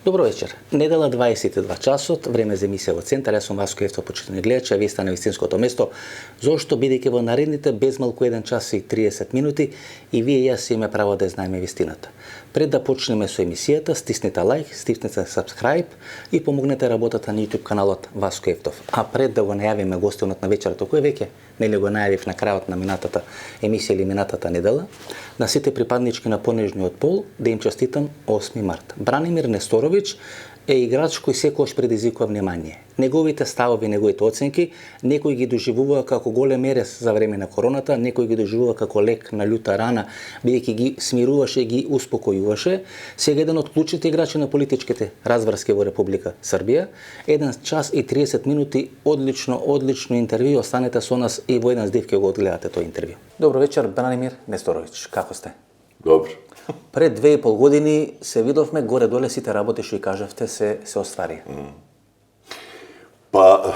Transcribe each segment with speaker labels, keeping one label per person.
Speaker 1: Добро вечер. Недела 22 часот, време за емисија во Центар. Јас сум Васко Евтов, почитани гледачи, а вие сте на вистинското место. Зошто? Бидејќи во наредните безмалку 1 час и 30 минути и вие и јас имаме право да знаеме вистината. Пред да почнеме со емисијата, стиснете лайк, стиснете subscribe и помогнете работата на YouTube каналот Васко Евтов. А пред да го најавиме гостинот на вечерата, кој веќе нели го најавив на крајот на минатата емисија или минатата недела, на сите припаднички на понежниот пол да им честитам 8 март. Бранимир Несторович е играч кој секогаш предизвикува внимание. Неговите ставови, неговите оценки, некој ги доживува како голем ерес за време на короната, некој ги доживува како лек на љута рана, бидејќи ги смируваше, ги успокојуваше. Сега еден од клучните играчи на политичките разврски во Република Србија. 1 час и 30 минути, одлично интервју. Останете со нас и во еден здив ќе го одгледате тој интервју. Добро вечер, Бранимир Несторович. Како сте?
Speaker 2: Добро.
Speaker 1: Пред 2,5 години се видовме, горе-доле сите работи што и кажавте се оствари.
Speaker 2: Pa,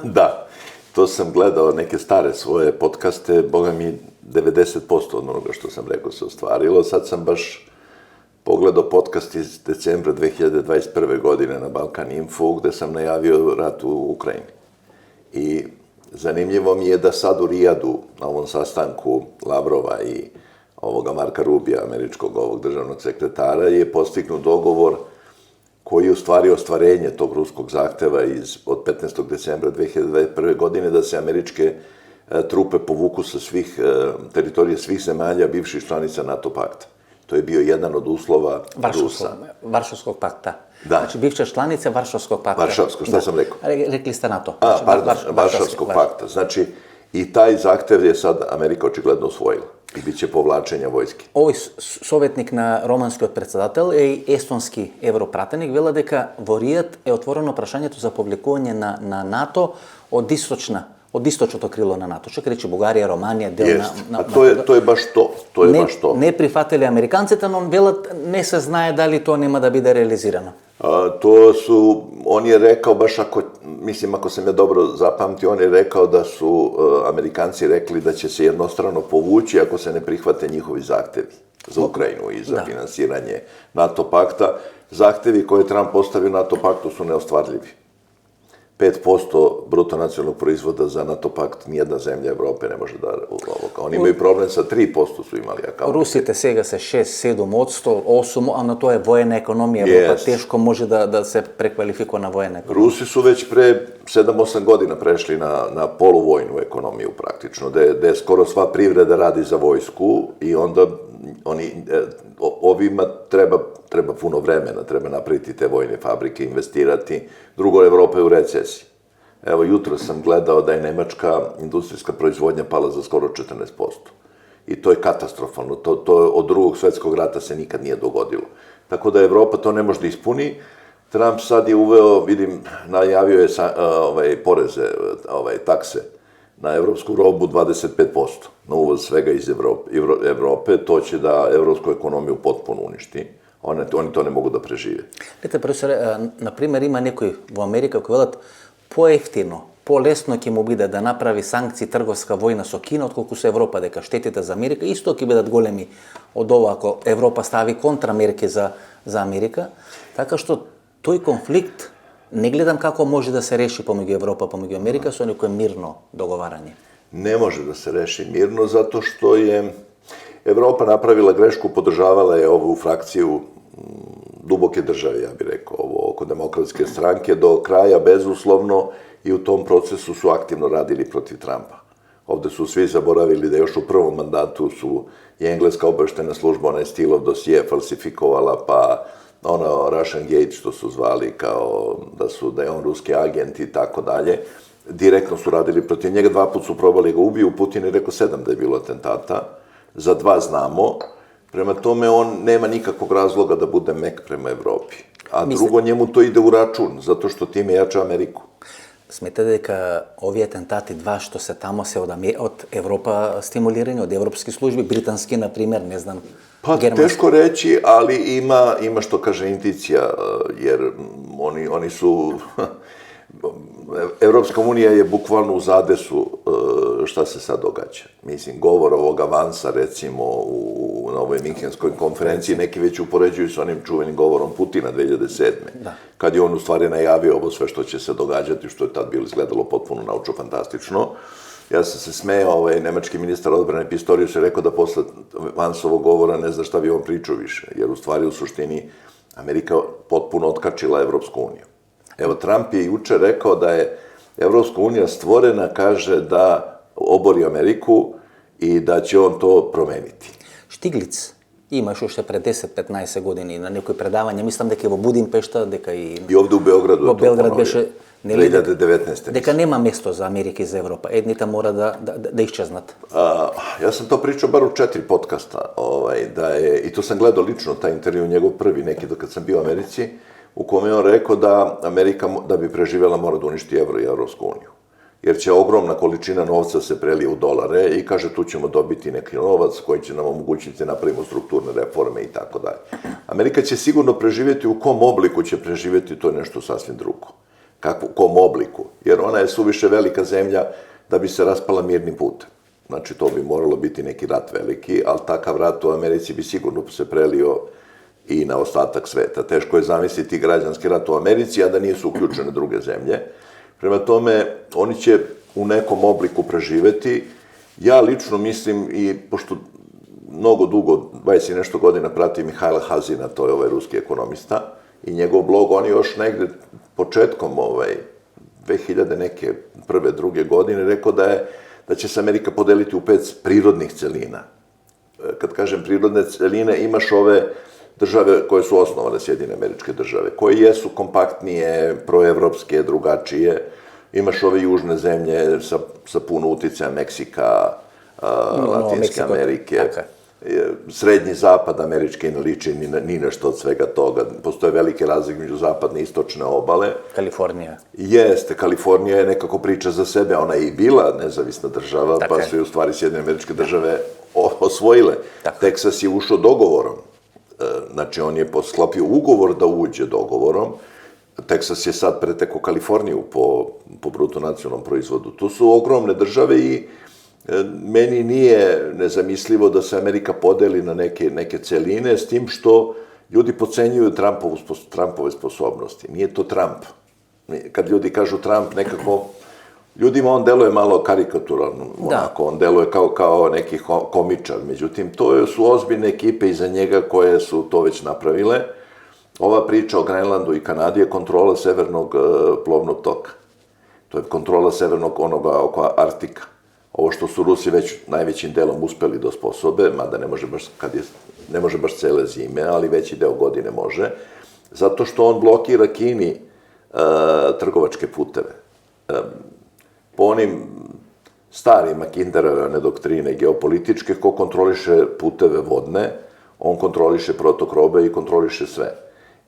Speaker 2: da, to sam gledao neke stare svoje podcaste, boga mi 90% od onoga što sam rekao se ostvarilo. Sad sam baš pogledao podcast iz decembra 2021. godine na Balkan Info, gde sam najavio rat u Ukrajini. I zanimljivo mi je da sad u Rijadu, na ovom sastanku Lavrova i ovoga Marka Rubija, američkog ovog državnog sekretara, je postignut dogovor koji je u stvari ostvarenje tog ruskog zahteva od 15. decembra 2021. godine da se američke trupe povuku sa svih teritorija svih zemalja bivših članica NATO pakta. To je bio jedan od uslova Rusa.
Speaker 1: Varšavskog pakta.
Speaker 2: Da.
Speaker 1: Znači, bivša članica Varšavskog pakta.
Speaker 2: Varšavskog, šta sam rekao?
Speaker 1: Rekli ste NATO.
Speaker 2: Varšavskog pakta. Znači, i taj zahtev je sad Amerika očigledno usvojila. I bit će povlačenja vojske.
Speaker 1: Овој советник на романскиот председател и естонски европратеник вела дека во Ријад е отворено прашањето за повлекување на НАТО од источното крило на НАТО. Што ќе рече Бугарија, Романија, дел на...
Speaker 2: To je baš to. To je baš to.
Speaker 1: Не прифатили американците, но велат не се знае дали тоа нема да биде реализирано.
Speaker 2: On je rekao baš ako sam ja dobro zapamtio, on je rekao da su Amerikanci rekli da će se jednostrano povući ako se ne prihvate njihovi zahtevi za Ukrajinu i za finansiranje NATO pakta. Zahtevi koje je Trump postavio NATO paktu su neostvarljivi. 5% bruto nacionalnog proizvoda za NATO pakt nijedna zemlja Evrope ne može da ovoga. Oni imaju problem sa 3% su imali.
Speaker 1: Русите сега се 6-7%, 8%, а на тоа е воена економија. Европа тешко може да се преквалификува на воена економија.
Speaker 2: Rusi su već pre 7-8 godina prešli na poluvojnu ekonomiju praktično, gde skoro sva privreda radi za vojsku i onda ovima treba puno vremena, treba napraviti te vojne fabrike, investirati. Drugo, Evropa je u recesiji. Evo, jutro sam gledao da je nemačka industrijska proizvodnja pala za skoro 14%. I to je katastrofalno. To od drugog svetskog rata se nikad nije dogodilo. Tako da Evropa to ne može da ispuni. Trump sad je uveo, vidim, najavio je poreze, takse na evropsku robu 25%, na uvoz svega iz Evrope, to će da evropsku ekonomiju potpuno uništi. Oni to ne mogu da prežive.
Speaker 1: Лете, професоре, например, има некои во Америка кои велат поевтино, полесно ќе му биде да направи санкции трговска војна со Кина, отколку со Европа, дека штетите за Америка исто ќе бидат големи од ова ако Европа стави контрамерки за Америка. Така што тој конфликт не гледам како може да се реши помеѓу Европа, помеѓу Америка со некое мирно договарање.
Speaker 2: Ne može da se reši mirno zato što je Evropa napravila grešku, podržavala je ovu frakciju duboke države, ja bih rekao, ovo oko demokratske stranke do kraja bezuslovno i u tom procesu su aktivno radili protiv Trumpa. Ovde su svi zaboravili da još u prvom mandatu su i engleska obaveštena služba, onaj Steeleov dosije falsifikovala, pa Russian Gate što su zvali kao da je on ruski agent i tako dalje. Direktno su radili protiv njega, 2 puta su probali ga ubiju, Putin je rekao 7 da je bilo atentata, za 2 znamo, prema tome on nema nikakvog razloga da bude mek prema Evropi. A drugo, njemu to ide u račun, zato što time jača Ameriku.
Speaker 1: Смете дека овие атентати два што се тамо се од Европа стимулирани, од европски служби, британски, например, не знам,
Speaker 2: германски? Teško reći, ali ima što kaže indicija, jer oni su... Evropska unija je bukvalno u zadesu šta se sad događa. Mislim, govor ovoga Vansa, recimo, na ovoj Minhenskoj konferenciji, neki već upoređuju s onim čuvenim govorom Putina 2007. Kad je on u stvari najavio ovo sve što će se događati, što je tad bilo izgledalo potpuno naučno-fantastično. Ja sam se smejao, nemački ministar odbrane Pistorius je rekao da posle Vansovog govora ne zna šta bi on pričao više, jer u stvari u suštini Amerika potpuno otkačila Evropsku uniju. Evo, Trump je juče rekao da je Evropska unija stvorena, kaže, da obori Ameriku i da će on to promeniti.
Speaker 1: Štiglic ima još pred 10-15 godini na nekoj predavanje, mislim da je u Budimpešta, deka
Speaker 2: i ovde u Beogradu.
Speaker 1: Beograd beše
Speaker 2: 2019.
Speaker 1: Deka nema mesto za Amerike i za Evropa. Ednita mora da iščeznat.
Speaker 2: Ja sam to pričao bar u 4 podcasta, i to sam gledao lično, taj intervju, njegov prvi neki, kad sam bio u Americi, u kome je on rekao da Amerika, da bi preživjela, mora da uništi evro i Evropsku uniju. Jer će ogromna količina novca se prelije u dolare i kaže tu ćemo dobiti neki novac koji će nam omogućiti da napravimo strukturne reforme i tako dalje. Amerika će sigurno preživjeti, u kom obliku će preživjeti, to je nešto sasvim drugo. U kom obliku? Jer ona je suviše velika zemlja da bi se raspala mirnim putem. Znači, to bi moralo biti neki rat veliki, ali takav rat u Americi bi sigurno se prelio i na ostatak sveta. Teško je zamisliti građanski rat u Americi, a da nisu uključene druge zemlje. Prema tome, oni će u nekom obliku preživeti. Ja lično mislim, i pošto mnogo dugo, 20 i nešto godina pratim Mihajla Hazina, to je ovaj ruski ekonomista, i njegov blog, on je još negde početkom 2000 neke prve, druge godine rekao da će se Amerika podeliti u 5 prirodnih celina. Kad kažem prirodne celine, imaš ove države koje su osnovane Sjedinjene Američke Države, koje jesu kompaktnije, proevropske, drugačije. Imaš ove južne zemlje sa puno uticaja Meksika, Latinske Amerike. Srednji zapad američki ne liči ni nešto od svega toga. Postoje velike razlike među zapadne i istočne obale.
Speaker 1: Kalifornija.
Speaker 2: Jeste, Kalifornija je nekako priča za sebe. Ona je i bila nezavisna država, pa su je u stvari Sjedinjene Američke Države osvojile. Teksas je ušao dogovorom. Znači, on je sklopio ugovor da uđe dogovorom. Teksas je sad pretekao Kaliforniju po bruto nacionalnom proizvodu. Tu su ogromne države i meni nije nezamislivo da se Amerika podeli na neke celine, s tim što ljudi podcenjuju Trumpove sposobnosti. Nije to Trump. Kad ljudi kažu Trump, nekako ljudima on deluje malo karikaturalno, on deluje kao neki komičar. Međutim, to su ozbiljne ekipe iza njega koje su to već napravile. Ova priča o Grenlandu i Kanadi je kontrola severnog plovnog toka. To je kontrola severnog onoga oko Arktika. Ovo što su Rusi već najvećim delom uspeli da osposobe, mada ne može baš cele zime, ali veći deo godine može, zato što on blokira Kini trgovačke puteve. Po onim starima Kinderove doktrine geopolitičke, ko kontroliše puteve vodne, on kontroliše protok robe i kontroliše sve.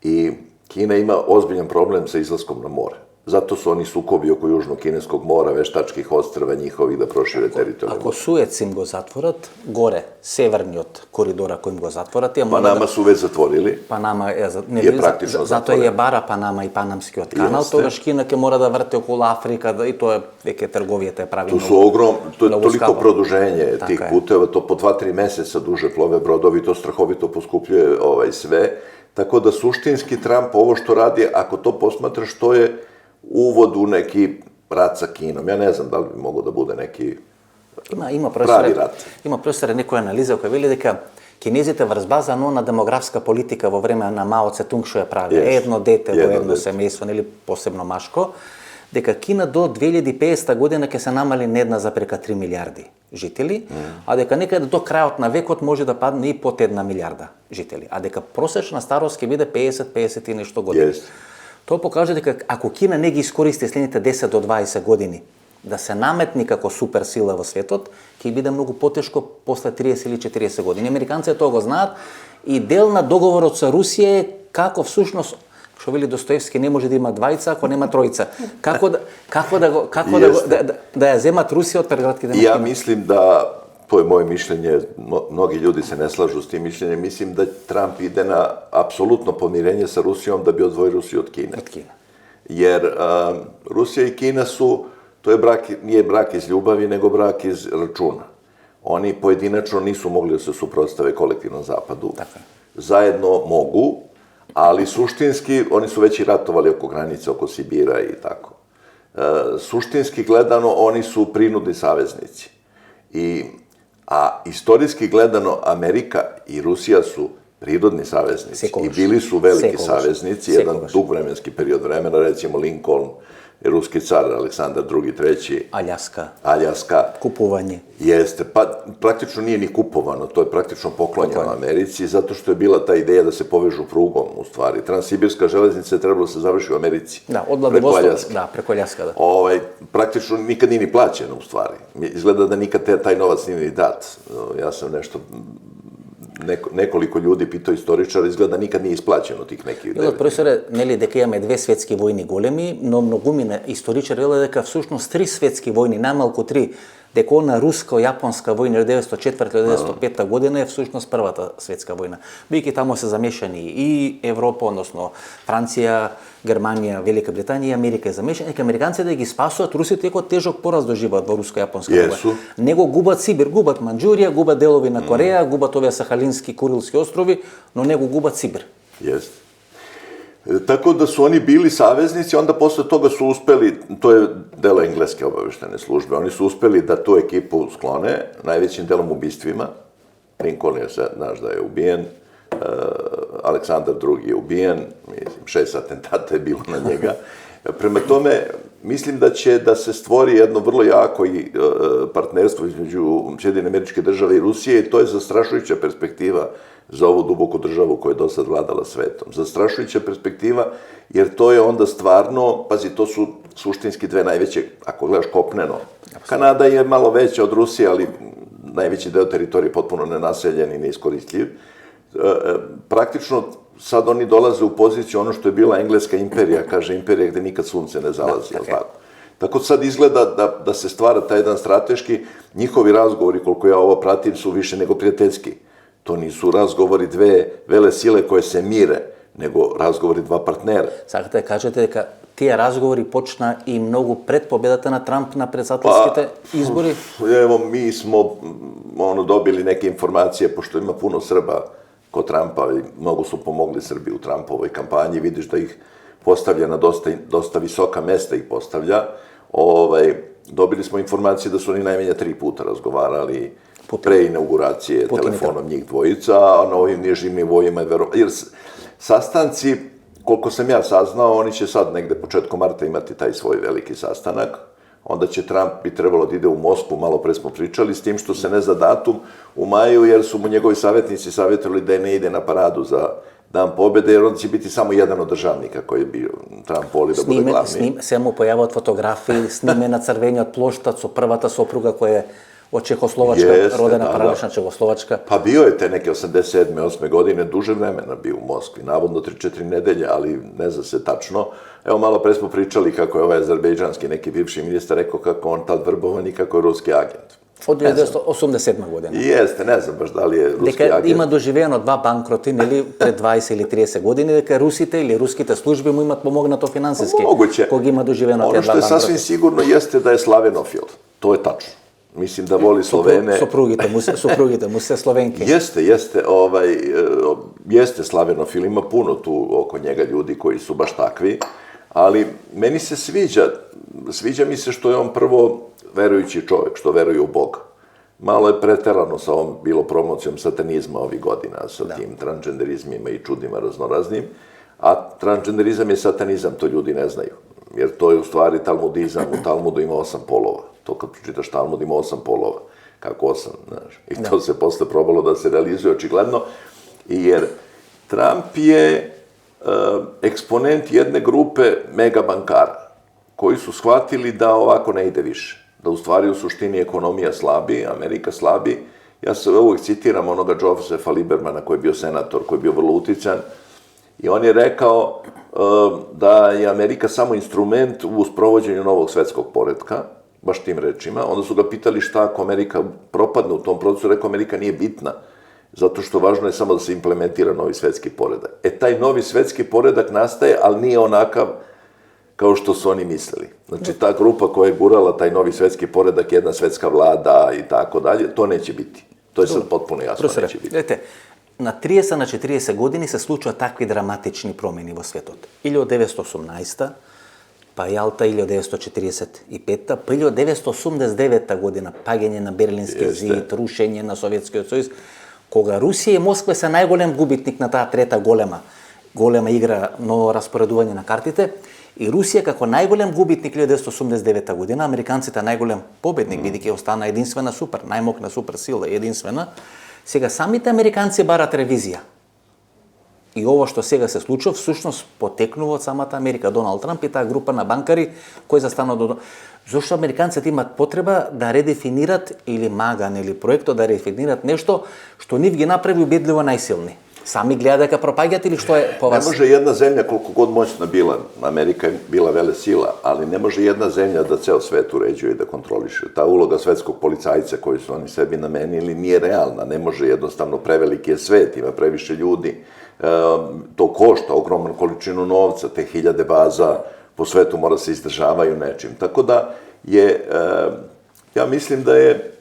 Speaker 2: I Kina ima ozbiljan problem sa izlaskom na more. Zato su oni sukobi oko Južnog kineskog mora, veštačkih ostrva njihovih da prošire teritoriju.
Speaker 1: Ako Suec im go zatvorat, gore, severni od koridora kojim go zatvorat...
Speaker 2: Panama su već zatvorili.
Speaker 1: Panama
Speaker 2: je praktično zatvoren.
Speaker 1: Zato je bara Panama i Panamski od kanal, toga Škinake mora da vrte okolo Afrika i to je neke trgovije, to je pravilno...
Speaker 2: To je toliko produženje tih puteva, to po 2-3 meseca duže plove brodovi, to strahovito poskupljuje sve. Tako da suštinski Trump ovo što radi, ako to posmatraš, to je uvod u neki rat sa Kinom. Ja ne znam da li bi mogao da bude neki pravi rat.
Speaker 1: Ima profesore nekoj analize koja veli дека Kinezite vrzbazano na demografska politika vo vreme na Mao Tse-tung što je pravila. Jedno dete vo jedno semejstvo, ili posebno maško, дека Кина до 2050 година ќе се намали недна за прека 3 милиарди жители, а дека некаде до крајот на векот може да падне и под 1 милиарда жители, а дека просечна старост ќе биде 50 и нешто години. Тоа покажа дека ако Кина не ги искористи следните 10 до 20 години да се наметни како суперсила во светот, ќе биде многу потешко после 30 или 40 години. Американците тоа го знаат и дел на договорот со Русија е како всушност, што вели Достоевски, не може да има двајца ако нема тројца. Како да ја земат Русија од предградките на Кина?
Speaker 2: Ja mislim da, to je moje mišljenje, mnogi ljudi se ne slažu s tim mišljenjem, mislim da Trump ide na apsolutno pomirenje sa Rusijom da bi odvojio Rusiju od Kine. Jer Rusija i Kina su, to je nije brak iz ljubavi, nego brak iz računa. Oni pojedinačno nisu mogli da se suprotstave kolektivnom zapadu. Zajedno mogu, ali suštinski, oni su već i ratovali oko granice, oko Sibira i tako. Suštinski gledano, oni su prinudni saveznici. A istorijski gledano, Amerika i Rusija su prirodni saveznici i bili su veliki saveznici, jedan dug vremenski period vremena, recimo Lincoln, ruski car Aleksandar II. III. Aljaska.
Speaker 1: Kupovanje.
Speaker 2: Jeste, pa praktično nije ni kupovano, to je praktično poklonjeno Americi, zato što je bila ta ideja da se povežu prugom, u stvari. Transsibirska železnica je trebalo da se završi u Americi.
Speaker 1: Da, od Vladivostoka, da, preko Aljaska, da.
Speaker 2: Praktično nikad nije ni plaćeno, u stvari. Izgleda da nikad taj novac nije ni dat. Ja sam nekoliko ljudi pitao istoričara, izgleda nikad nije isplaćeno tih nekih...
Speaker 1: Profesore, нели дека имаме две светски војни големи, но многумина историчари велат дека всушност 3 светски војни, најмалку 3, дека она руско-јапонска војна 1904-1905 година е всушност првата светска војна. Бидејќи тамо се замешани и Европа, односно Франција, Германија, Велика Британија и Америка е замешани, дека американците да ги спасуваат русите како тежок пораз доживаат во руско-јапонска војна. Него губат Сибир, губат Манџурија, губат делови на Кореја, губат овие Сахалински, Курилски острови, но него губат Сибир.
Speaker 2: Jeste. Tako da su oni bili saveznici, onda posle toga su uspeli, to je delo engleske obaveštene službe, oni su uspeli da tu ekipu sklone, najvećim delom ubistvima. Lincoln je, znaš da je ubijen, Aleksandar II. Je ubijen, mislim, 6 atentata je bilo na njega. Prema tome, mislim da će da se stvori jedno vrlo jako partnerstvo između Sjedinjenih Američkih Država i Rusije i to je zastrašujuća perspektiva za ovu duboku državu koja je do sad vladala svetom. Zastrašujuća perspektiva, jer to je onda stvarno, pazi, to su suštinski dve najveće, ako gledaš kopneno. Kanada je malo veća od Rusije, ali najveći deo teritorije potpuno nenaseljen i neiskoristljiv. Praktično, sad oni dolaze u poziciju ono što je bila engleska imperija, kaže imperija gde nikad sunce ne zalazi, jel tako? Tako sad izgleda da se stvara taj jedan strateški, njihovi razgovori, koliko ja ovo pratim, su više nego prijateljski. To nisu razgovori dve vele sile koje se mire, nego razgovori dva partnera.
Speaker 1: Сакате да кажете дека тие разговори почна и многу пред победата на Трамп на председателските избори?
Speaker 2: Evo, mi smo dobili neke informacije, pošto ima puno Srba kod Trumpa, mnogo su pomogli Srbi u Trumpovoj kampanji, vidiš da ih postavlja na dosta visoka mesta ih postavlja. Dobili smo informacije da su oni najmanje 3 puta razgovarali pre inauguracije telefonom njih dvojica, a na ovim nižim nivoima je jer sastanci, koliko sam ja saznao, oni će sad negde početkom marta imati taj svoj veliki sastanak, onda će Trump bi trebalo da ide u Moskvu, malo pre smo pričali, s tim što se ne zna datum u maju, jer su mu njegovi savjetnici savjetovali da ne ide na paradu za Dan pobede, jer onda će biti samo jedan od državnika koji je bio Trump voli da bude glavni.
Speaker 1: Se mu pojavljaju fotografiji, snime na crvenjoj ploštac со првата сопруга koja je od Čehoslovačka, rodena pravična Čehoslovačka.
Speaker 2: Pa bio je te neke 87. 8. godine, duže vremena bio u Moskvi, navodno 3-4 nedelje, ali ne zna se tačno. Evo, malo pre smo pričali kako je ovaj azerbejdžanski neki bivši ministar rekao kako on tad vrbovan i kako je ruski agent.
Speaker 1: Od 1987. godina.
Speaker 2: Jeste, ne znam baš da li je ruski agent.
Speaker 1: Дека има доживеено 2 банкроти, нели, пред 20 или 30 години, дека русите или руските служби му имат помогнато финансиски.
Speaker 2: Moguće.
Speaker 1: Кога има доживеено те 2 банкроти.
Speaker 2: Ono što je sasvim sigurno jeste da je slavenofil. To je tačno. Mislim da voli Slovene.
Speaker 1: Suprugite mu se Slovenke.
Speaker 2: Jeste slavenofil, ima puno tu oko njega ljudi koji su baš takvi, ali meni se sviđa mi se što je on prvo verujući čovjek, što veruje u Boga. Malo je preterano sa ovom bilo promocijom satanizma ovih godina, sa tim transgenderizmima i čudima raznoraznim, a transgenderizam je satanizam, to ljudi ne znaju, jer to je u stvari talmudizam, u Talmudu ima 8 polova. To kad pročitaš Talmud ima 8 polova. Kako 8, znaš. I to se posle probalo da se realizuje očigledno. Jer Trump je eksponent jedne grupe megabankara koji su shvatili da ovako ne ide više. Da u stvari u suštini ekonomija slabi, Amerika slabi. Ja se uvijek citiram onoga Josepha Liebermana koji je bio senator, koji je bio vrlo utican. I on je rekao da je Amerika samo instrument u sprovođenju novog svetskog poretka, baš tim rečima. Onda su ga pitali šta ako Amerika propadne u tom procesu, rekao Amerika nije bitna, zato što važno je samo da se implementira novi svetski poredak. Taj novi svetski poredak nastaje, ali nije onakav kao što su oni mislili. Znači, ta grupa koja je gurala taj novi svetski poredak, jedna svetska vlada i tako dalje, to neće biti. To je sad potpuno jasno,
Speaker 1: Profesore,
Speaker 2: neće biti.
Speaker 1: gledajte, na 30 na 40 godini se slučaju takvi dramatični promjeni vo svijetu. 1918. pa Jalta 1945. pa 1989. godina, pagenje na Berlinski zid, rušenje na Sovjetski sojuz, koga Rusija i Moskva са najgolem gubitnik na ta treta golema igra novo rasporeduvanje na kartite, i Rusija kako najgolem gubitnik 1989. godina, Американците najgolem победник, бидејќи остана единствена супер, најмокна супер сила, единствена. Сега самите Американци барат ревизија. И ово што сега се случува, всушност потекнува од самата Америка, Доналд Трамп и таа група на банкари кои застанува до... Зошто Американците имат потреба да редефинират или маган или проектот да редефинират нешто што нив ги направи убедливо најсилни. Сами гледа дека пропаѓат или што е по вас?
Speaker 2: Ne može jedna zemlja, koliko god moćna bila, Amerika je bila vele sila, ali ne može jedna zemlja da ceo svet uređuje i da kontroliše. Ta uloga svetskog policajca koju su oni sebi namenili nije realna, ne može jednostavno, preveliki je svet, ima previše ljudi, to košta ogromnu količinu novca, te hiljade baza po svetu mora se izdržavaju nečim. Tako da je, ja mislim da je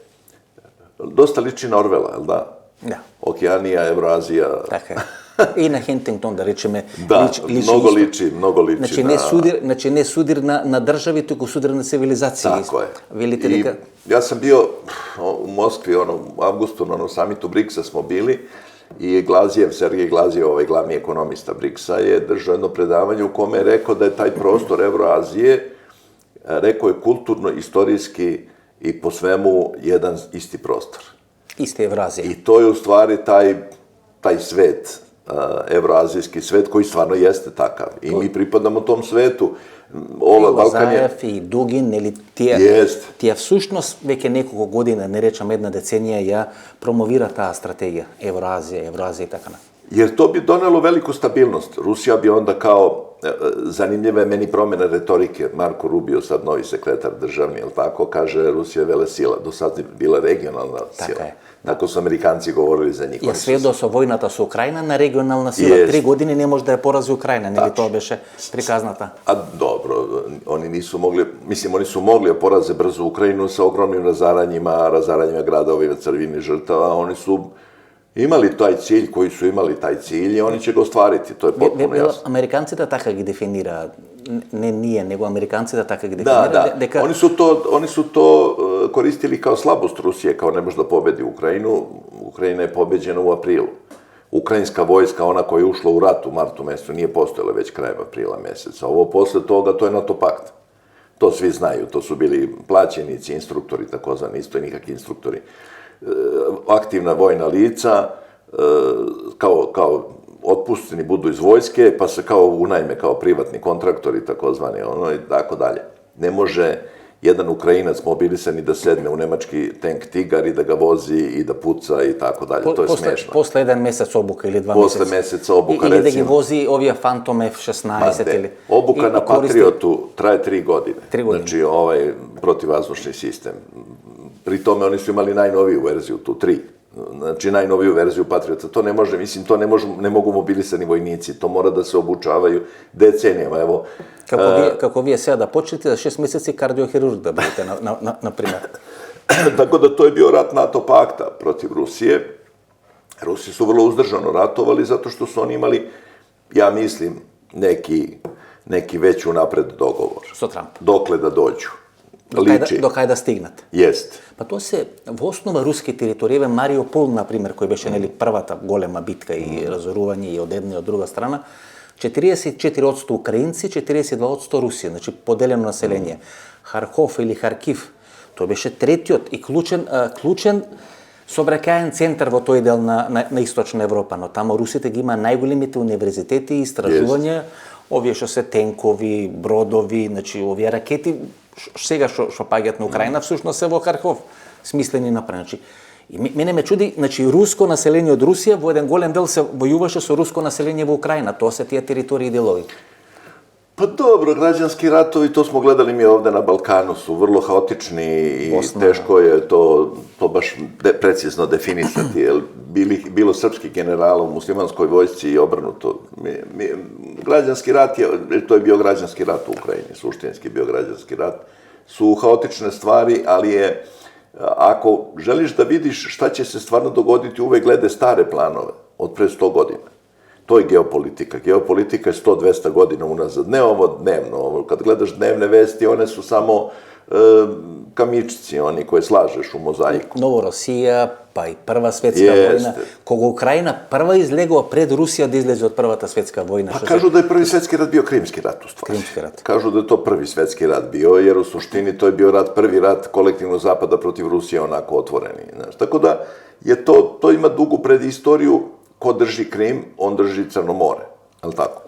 Speaker 2: dosta liči na Orwella, jel da?
Speaker 1: Da.
Speaker 2: Okeanija, Evroazija.
Speaker 1: Така е. И на Хентингтон, да речеме,
Speaker 2: Da, mnogo liči
Speaker 1: Значи
Speaker 2: na...
Speaker 1: не судир на држави, туку судир на цивилизации.
Speaker 2: Tako je.
Speaker 1: Велите
Speaker 2: I
Speaker 1: дека...
Speaker 2: ja sam bio u Moskvi, u avgustu, na samitu BRICS-a smo bili i Sergej Glazijev, ovaj glavni ekonomista BRICS-a, je držao jedno predavanje u kome je rekao da je taj prostor Evroazije, rekao je kulturno, istorijski i po svemu jedan isti prostor.
Speaker 1: Iste Евразија.
Speaker 2: I to je u stvari taj svet, evroazijski svet koji stvarno jeste takav. I mi pripadamo tom svetu.
Speaker 1: Балкан и Дугин, нели тие всушност веќе неколку година, не речам една деценија, ја промовира таа стратегија Евроазија и така на.
Speaker 2: Jer to bi donelo veliku stabilnost. Rusija bi onda kao, zanimljiva je meni promjena retorike, Marko Rubio, sad novi sekretar državni, jel tako, kaže Rusija je velesila, do sad je bila regionalna sila. Tako su Amerikanci govorili za njih.
Speaker 1: Ја сведо со војната со Украина на регионална сила, 3 години не може да ја порази Украина, нели тоа беше приказната?
Speaker 2: A dobro, oni nisu mogli, mislim, oni su mogli da poraze brzo Ukrajinu sa ogromnim razaranjima gradova, crvini žrtava, oni su imali taj cilj, koji su imali taj cilj i oni će ga ostvariti, to je potpuno jasno.
Speaker 1: Американците така ги дефинира, не ние, него американците така ги дефинира.
Speaker 2: Da.
Speaker 1: Дека...
Speaker 2: Oni su to koristili kao slabost Rusije, kao ne može da pobedi Ukrajinu. Ukrajina je pobeđena u aprilu. Ukrajinska vojska, ona koja je ušla u rat u martu mesecu, nije postojala već krajem aprila meseca. Ovo posle toga, to je NATO pakt. To svi znaju, to su bili plaćenici, instruktori, takozvani, isto nikakvi instruktori. Aktivna vojna lica, kao otpušteni budu iz vojske, pa se kao unajme kao privatni kontraktori, takozvani, i tako dalje. Ne može jedan Ukrajinac mobilisan i da sedne u nemački tank Tigar i da ga vozi i da puca i tako dalje. To je smešno.
Speaker 1: Posle jedan mesec obuka ili 2
Speaker 2: Posle meseca obuka,
Speaker 1: recimo. Ili da gi vozi ovija Phantom F-16 ili...
Speaker 2: Obuka na Patriotu traje 3 godine.
Speaker 1: 3 godine.
Speaker 2: Znači, ovaj protivvazdušni sistem. Pri tome oni su imali najnoviju verziju, tu 3. Znači, najnoviju verziju Patriota. To ne može, mislim, to ne mogu mobilisani vojnici. To mora da se obučavaju decenijama. Evo,
Speaker 1: Како вие сега да почнете за 6 месеци кардиохирург да бидете, на пример.
Speaker 2: Tako da to je bio rat NATO pakta protiv Rusije. Rusi su vrlo uzdržano ratovali zato što su oni imali, ja mislim, neki već unapred dogovor.
Speaker 1: Со Трамп.
Speaker 2: Dokle da dođu.
Speaker 1: До кај да стигнат.
Speaker 2: Jest.
Speaker 1: Па тоа се во основа руски територии, Мариупол, на пример, кој беше нели првата голема битка и разорување и од една и од друга страна, 44% украинци, 42% Русија, значи поделено население. Харков или Харкив, тоа беше третиот и клучен сообраќаен центар во тој дел на Источна Европа, но тамо русите ги има најголемите универзитети и истражувања, овие што се тенкови, бродови, значи овие ракети сега што паѓаат на Украина, всушност се во Харков, смислени направени. Значи, и мене ме чуди, значи руско население од Русија во еден голем дел се војуваше со руско население во Украина, тоа се тие територии и делови.
Speaker 2: Pa dobro, građanski ratovi, to smo gledali mi ovde na Balkanu, su vrlo haotični i teško je to baš precizno definisati, jer bilo srpskih generala u muslimanskoj vojsci i obrnuto. Građanski rat to je bio građanski rat u Ukrajini, suštinski bio građanski rat, su haotične stvari, ali je, ako želiš da vidiš šta će se stvarno dogoditi, uvek glede stare planove, od pre 100 godina. To je geopolitika. Geopolitika je 100-200 godina unazad. Ne ovo dnevno. Kad gledaš dnevne vesti, one su samo kamičici, oni koje slažeš u mozaiku.
Speaker 1: Novorosija, pa i Prva svetska vojna. Koga Ukrajina prva izlegla pred Rusija da izleze od Prvata svetska vojna.
Speaker 2: Pa kažu da je Prvi svetski rat bio Krimski rat, u stvari.
Speaker 1: Krimski rat.
Speaker 2: Kažu da je to Prvi svetski rat bio, jer u suštini to je bio prvi rat kolektivnog zapada protiv Rusije, onako otvoreni. Tako da je to ima dugu predistoriju. Ko drži Krim, on drži Crno more. Je li tako?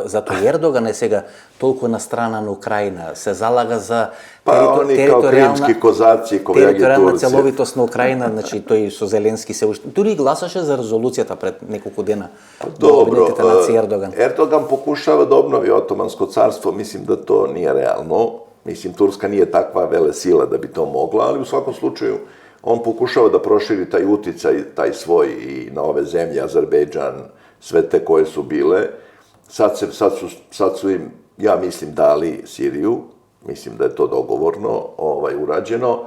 Speaker 1: Zato Erdogan je сега toliko na strana na Ukrajina, se zalaga za
Speaker 2: pa oni kao krimski kozaci,
Speaker 1: teritorijalna celovitost na Ukrajina, znači to su Zelenski se ušte. Тури гласаше за резолюцията пред неколку дена.
Speaker 2: Dobro, Erdogan pokušava da obnovi Otomansko carstvo, mislim da to nije realno. Mislim, Turska nije takva velesila da bi to mogla, ali u svakom slučaju on pokušava da proširi taj uticaj, taj svoj i na ove zemlje, Azerbejdžan, sve te koje su bile. Sad su im, ja mislim, dali Siriju, mislim da je to dogovorno urađeno,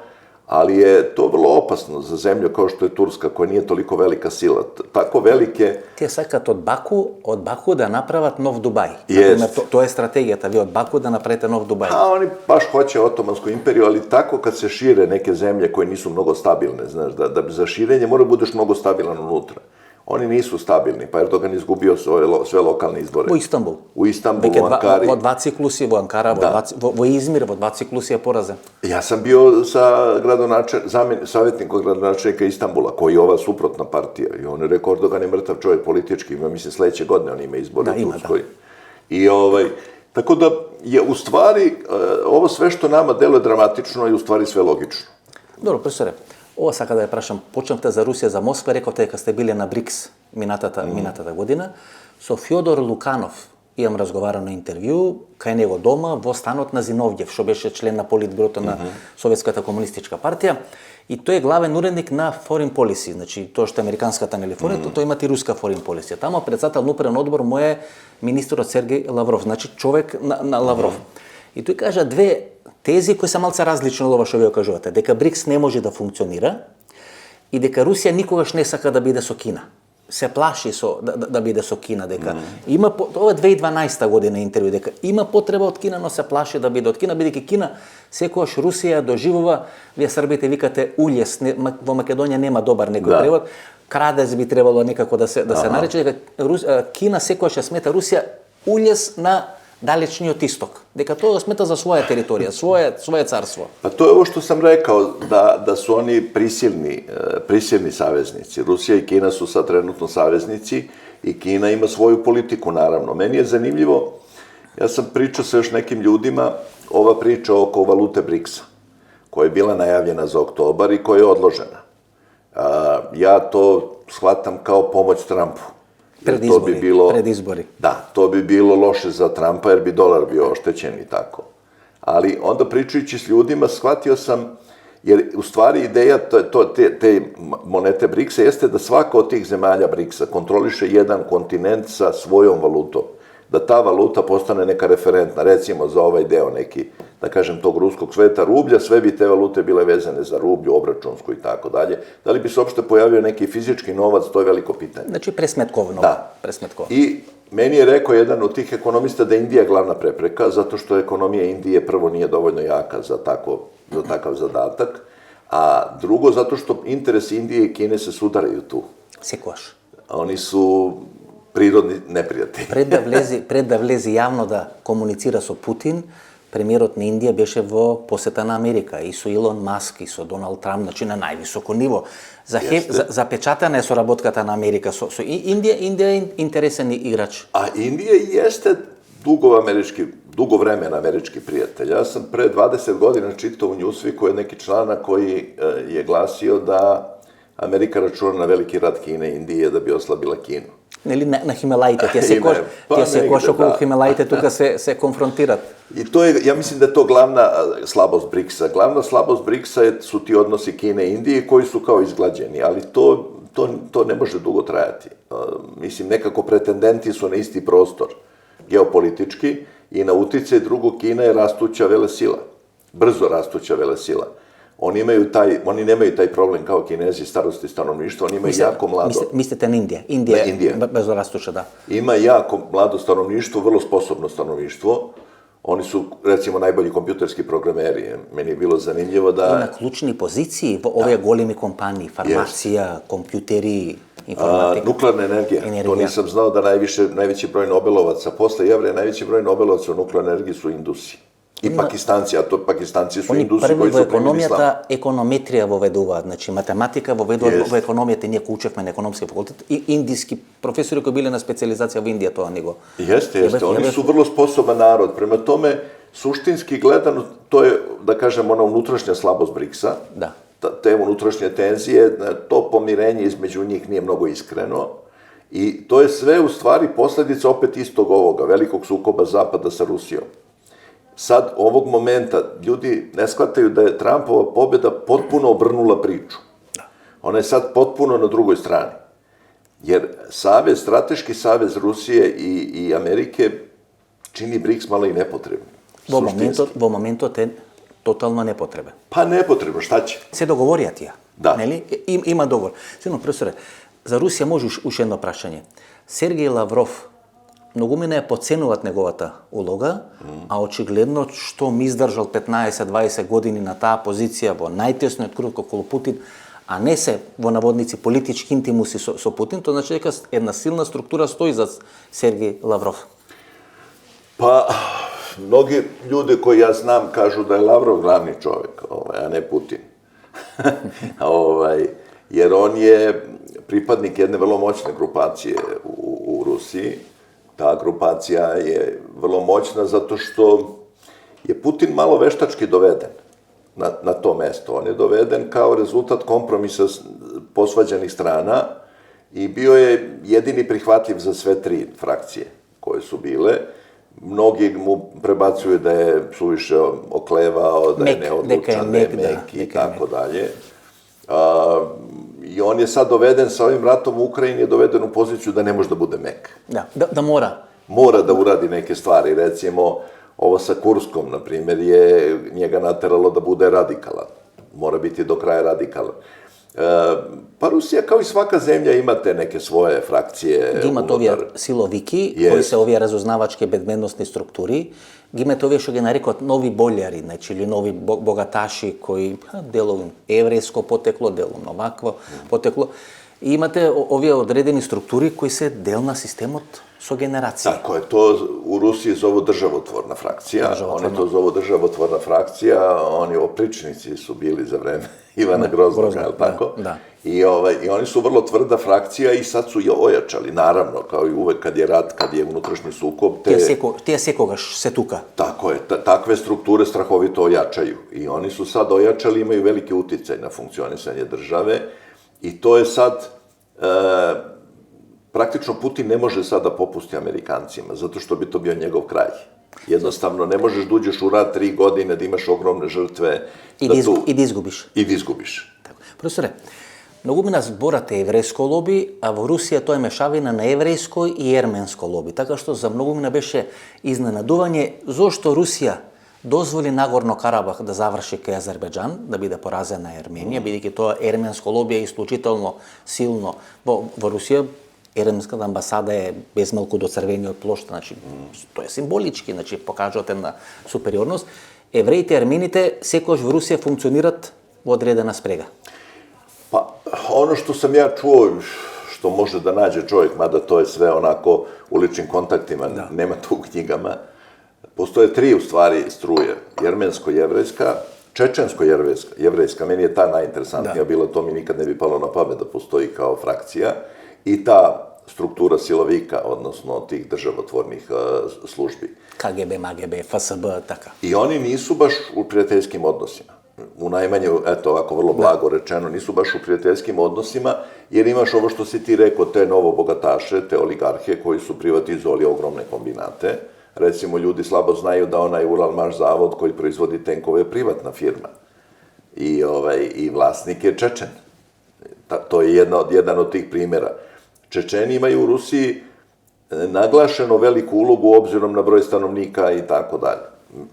Speaker 2: ali je to vrlo opasno za zemlju kao što je Turska, koja nije toliko velika sila. Tako velike...
Speaker 1: Те сакат од Баку да направат нов Дубај. Тоа е стратегијата, ви од Баку да направите нов Дубај.
Speaker 2: A oni baš hoće Otomansku imperiju, ali tako kad se šire neke zemlje koje nisu mnogo stabilne, znaš, da za širenje mora budeš mnogo stabilan unutra. Oni nisu stabilni, pa Erdogan izgubio sve lokalne izbore.
Speaker 1: U Istanbul.
Speaker 2: U Istanbulu, u Ankari.
Speaker 1: Во два ciklusi, во Ankara, во Izmir, во dva ciklusi je porazen.
Speaker 2: Ja sam bio sa savjetnikom gradonačelnika Istanbula, koji je ova suprotna partija. I on je rekao, Erdogan je mrtav čovjek politički, ima, mislim, sledeće godine on ima izbore u Turskoj. I tako da je u stvari, ovo sve što nama deluje dramatično je u stvari sve logično.
Speaker 1: Dobro, profesore, ова сака да ја прашам, почнавте за Русија, за Москва, рековте дека сте биле на БРИКС минатата година, со Фјодор Луканов имам разговарано интервју кај него дома во станот на Зиновјев, што беше член на политбюрото на Советската комунистичка партија, и тој е главен уредник на Foreign Policy, значи тоа што е американската нелифонија, тој има и руска Foreign Policy. Тамо председател на управен одбор му е министерот Сергеј Лавров, значи човек на Лавров. И тој кажа две тези кои се малце различни од ова што вие кажувате, дека БРИКС не може да функционира и дека Русија никогаш не сака да биде со Кина. Се плаши да биде со Кина, дека има, ова е 2012 година интервју, дека има потреба од Кина, но се плаши да биде од Кина, бидејќи Кина секогаш Русија доживува, вие србите викате улес, во Македонија нема добар некој превод, крадец би требало некако да се нарече, дека Кина секогаш ја смета Русија улес на далечниот исток, дека тоа го смета за своја територија, своје царство.
Speaker 2: Pa to je ovo što sam rekao, da su oni prisilni saveznici. Rusija i Kina su sad trenutno saveznici i Kina ima svoju politiku, naravno. Meni je zanimljivo, ja sam pričao sa još nekim ljudima, ova priča oko valute BRICS-a, koja je bila najavljena za oktobar i koja je odložena. Ja to shvatam kao pomoć Trumpu.
Speaker 1: Pred izbori.
Speaker 2: Da, to bi bilo loše za Trumpa jer bi dolar bio oštećen i tako. Ali onda pričajući s ljudima shvatio sam, jer u stvari ideja te monete BRICS-a jeste da svaka od tih zemalja BRICS-a kontroliše jedan kontinent sa svojom valutom. Da ta valuta postane neka referentna, recimo za ovaj deo neki, da kažem, tog ruskog sveta rublja, sve bi te valute bile vezane za rublju, obračunsku i tako dalje. Da li bi se uopšte pojavio neki fizički novac, to je veliko pitanje.
Speaker 1: Znači presmetkovno.
Speaker 2: Da. I meni je rekao jedan od tih ekonomista da je Indija glavna prepreka, zato što ekonomija Indije prvo nije dovoljno jaka za takav zadatak, a drugo zato što interesi Indije i Kine se sudaraju tu.
Speaker 1: Секогаш.
Speaker 2: Oni su prirodni neprijatelji.
Speaker 1: Пред да влезе јавно да комуницира со Путин, премиерот на Индија беше во посета на Америка и со Илон Маск и со Доналд Трамп, значи на највисоко ниво. Запечатана е соработката на Америка со Индија е интересен играч.
Speaker 2: A Indija jeste dugo vremena američki prijatelj. Ja sam pre 20 godina čitao u Newsweeku neki članak koji je glasio da Amerika računa na veliki rat Kine i Indije da bi oslabila Kinu.
Speaker 1: Или на Хималаите, тие се
Speaker 2: негде,
Speaker 1: кош околу
Speaker 2: да.
Speaker 1: Хималаите, тука се конфронтират.
Speaker 2: I to je, ja mislim da je to glavna slabost BRICS-a. Glavna slabost BRICS-a su ti odnosi Kine i Indije koji su kao izglađeni, ali to ne može dugo trajati. Mislim, nekako pretendenti su na isti prostor, geopolitički, i na uticaj. Drugo, Kina je rastuća velesila, brzo rastuća velesila. Oni nemaju taj problem kao Kinezi starosti stanovništva, oni imaju jako mlado...
Speaker 1: Mislite na Indija? Indija
Speaker 2: Indija.
Speaker 1: Brzo rastuća, da.
Speaker 2: Ima jako mlado stanovništvo, vrlo sposobno stanovništvo. Oni su, recimo, najbolji kompjuterski programeri. Meni je bilo zanimljivo da...
Speaker 1: I na ključni poziciji ove golemi kompanije, farmacija, kompjuteri, informatika.
Speaker 2: Nuklearna energija. To nisam znao da najveći broj Nobelovaca, posle Jevreja, najveći broj Nobelovaca u nuklearnoj energiji su Indusi. I Pakistanci, a to Pakistanci su Indusi koji su primili islam.
Speaker 1: Економията економетрија воведуваат, значи математика воведуваат во економијата, ние кои учевме на економски факултет, и индиски професори кои биле на специализација во Индија, тоа него.
Speaker 2: Jeste. Oni su vrlo sposoban narod. Prema tome, suštinski gledano, to je, da kažem, ona unutrašnja slabost BRICS-a.
Speaker 1: Da.
Speaker 2: Te unutrašnje tenzije, to pomirenje između njih nije mnogo iskreno. I to je sve u stvari posledica opet istog ovoga, velikog sukoba Zapada sa Rusijom. Sad, ovog momenta, ljudi ne shvataju da je Trumpova pobjeda potpuno obrnula priču. Ona je sad potpuno na drugoj strani. Jer strateški savez Rusije i Amerike čini BRICS malo i nepotrebno.
Speaker 1: Во моментот е тотално непотребен.
Speaker 2: Pa nepotrebno, šta će?
Speaker 1: Се договорија тие.
Speaker 2: Да.
Speaker 1: Нели? Има договор. Сено, професоре, за Русија може уште едно прашање. Сергеј Лавров, многумина ја подценуваат неговата улога, а очигледно што ми издржал 15-20 години на таа позиција во најтесниот круг околу Путин, а не се во наводници политички интимуси со Путин, тоа значи дека една силна структура стои за Сергеј Лавров.
Speaker 2: Pa, mnogi ljudi koji ja znam kažu da je Lavrov glavni čovjek, a ne Putin. Jer on je pripadnik jedne vrlo moćne grupacije u Rusiji. Ta grupacija je vrlo moćna zato što je Putin malo veštački doveden na to mesto. On je doveden kao rezultat kompromisa posvađanih strana i bio je jedini prihvatljiv za sve tri frakcije koje su bile. Mnogi mu prebacuju da je suviše oklevao, da je neodlučan, da je mek i tako dalje. I on je sad doveden sa ovim ratom u Ukrajini, je doveden u poziciju da ne može da bude mek.
Speaker 1: Da mora.
Speaker 2: Mora da uradi neke stvari. Recimo, ovo sa Kurskom, na primjer, je njega nateralo da bude radikalan. Mora biti do kraja radikalan. Pa Rusija, kao i svaka zemlja, ima te neke svoje frakcije.
Speaker 1: Ги имат овие силовики, кои се овие разузнавачки безбедносни структури, ги имат овие што ги нарекуваат нови болјари, значи, или нови богаташи, кои делом еврејско потекло, делом овакво потекло. И имате овие одредени структури кои се дел на системот со генерација.
Speaker 2: Tako je, to u Rusiji zovu državotvorna frakcija, oni to zovu državotvorna frakcija, oni opričnici su bili za vreme Ivana Groznoga, je li tako?
Speaker 1: Da.
Speaker 2: I oni su vrlo tvrda frakcija i sad su je ojačali, naravno, kao i uvek kad je rat, kad je unutrašnji sukob.
Speaker 1: Tije sekogаш se tuka.
Speaker 2: Tako je, takve strukture strahovito ojačaju i oni su sad ojačali, imaju veliki uticaj na funkcionisanje države i to je sad... Praktično Putin ne može sad da popusti Amerikancima, zato što bi to bio njegov kraj. Jednostavno, ne možeš da uđeš u rat 3 godine, da imaš ogromne žrtve.
Speaker 1: I da izgubiš.
Speaker 2: I da izgubiš.
Speaker 1: Profesore, многумина зборат е еврејско лоби, а во Русија тоа е мешавина на еврејско и ерменско лоби. Така што за многумина беше изненадување зошто Русија дозволи Нагорно Карабах да заврши кај Азербејџан, да биде поразена Ерменија, бидејќи тоа ерменско лоби е исклучително силно во Русија. Ерменската амбасада е безмалку до црвениот плошт, значи тоа е символички, значи покажуваат една супериорност. Евреите и ермените секогаш во Русија функционират во одредена спрега.
Speaker 2: Pa, ono što sam ja čuo, što može da nađe čovjek, mada to je sve onako uličnim kontaktima, nema to u knjigama, postoje 3 u stvari struje, jermensko-jevrejska, čečensko-jevrejska, meni je ta najinteresantnija bila, to mi nikad ne bi palo na pamet da postoji kao frakcija, i ta struktura silovika, odnosno tih državotvornih službi.
Speaker 1: KGB, MGB, FSB, така.
Speaker 2: I oni nisu baš u prijateljskim odnosima. u najmanju, eto ovako vrlo blago rečeno, nisu baš u prijateljskim odnosima, jer imaš ovo što si ti rekao, te novobogataše, te oligarhe koji su privatizovali ogromne kombinate. Recimo, ljudi slabo znaju da onaj Uralmaš zavod koji proizvodi tenkove je privatna firma. I vlasnik je Čečen. To je jedan od tih primjera. Čečeni imaju u Rusiji naglašeno veliku ulogu obzirom na broj stanovnika i tako dalje.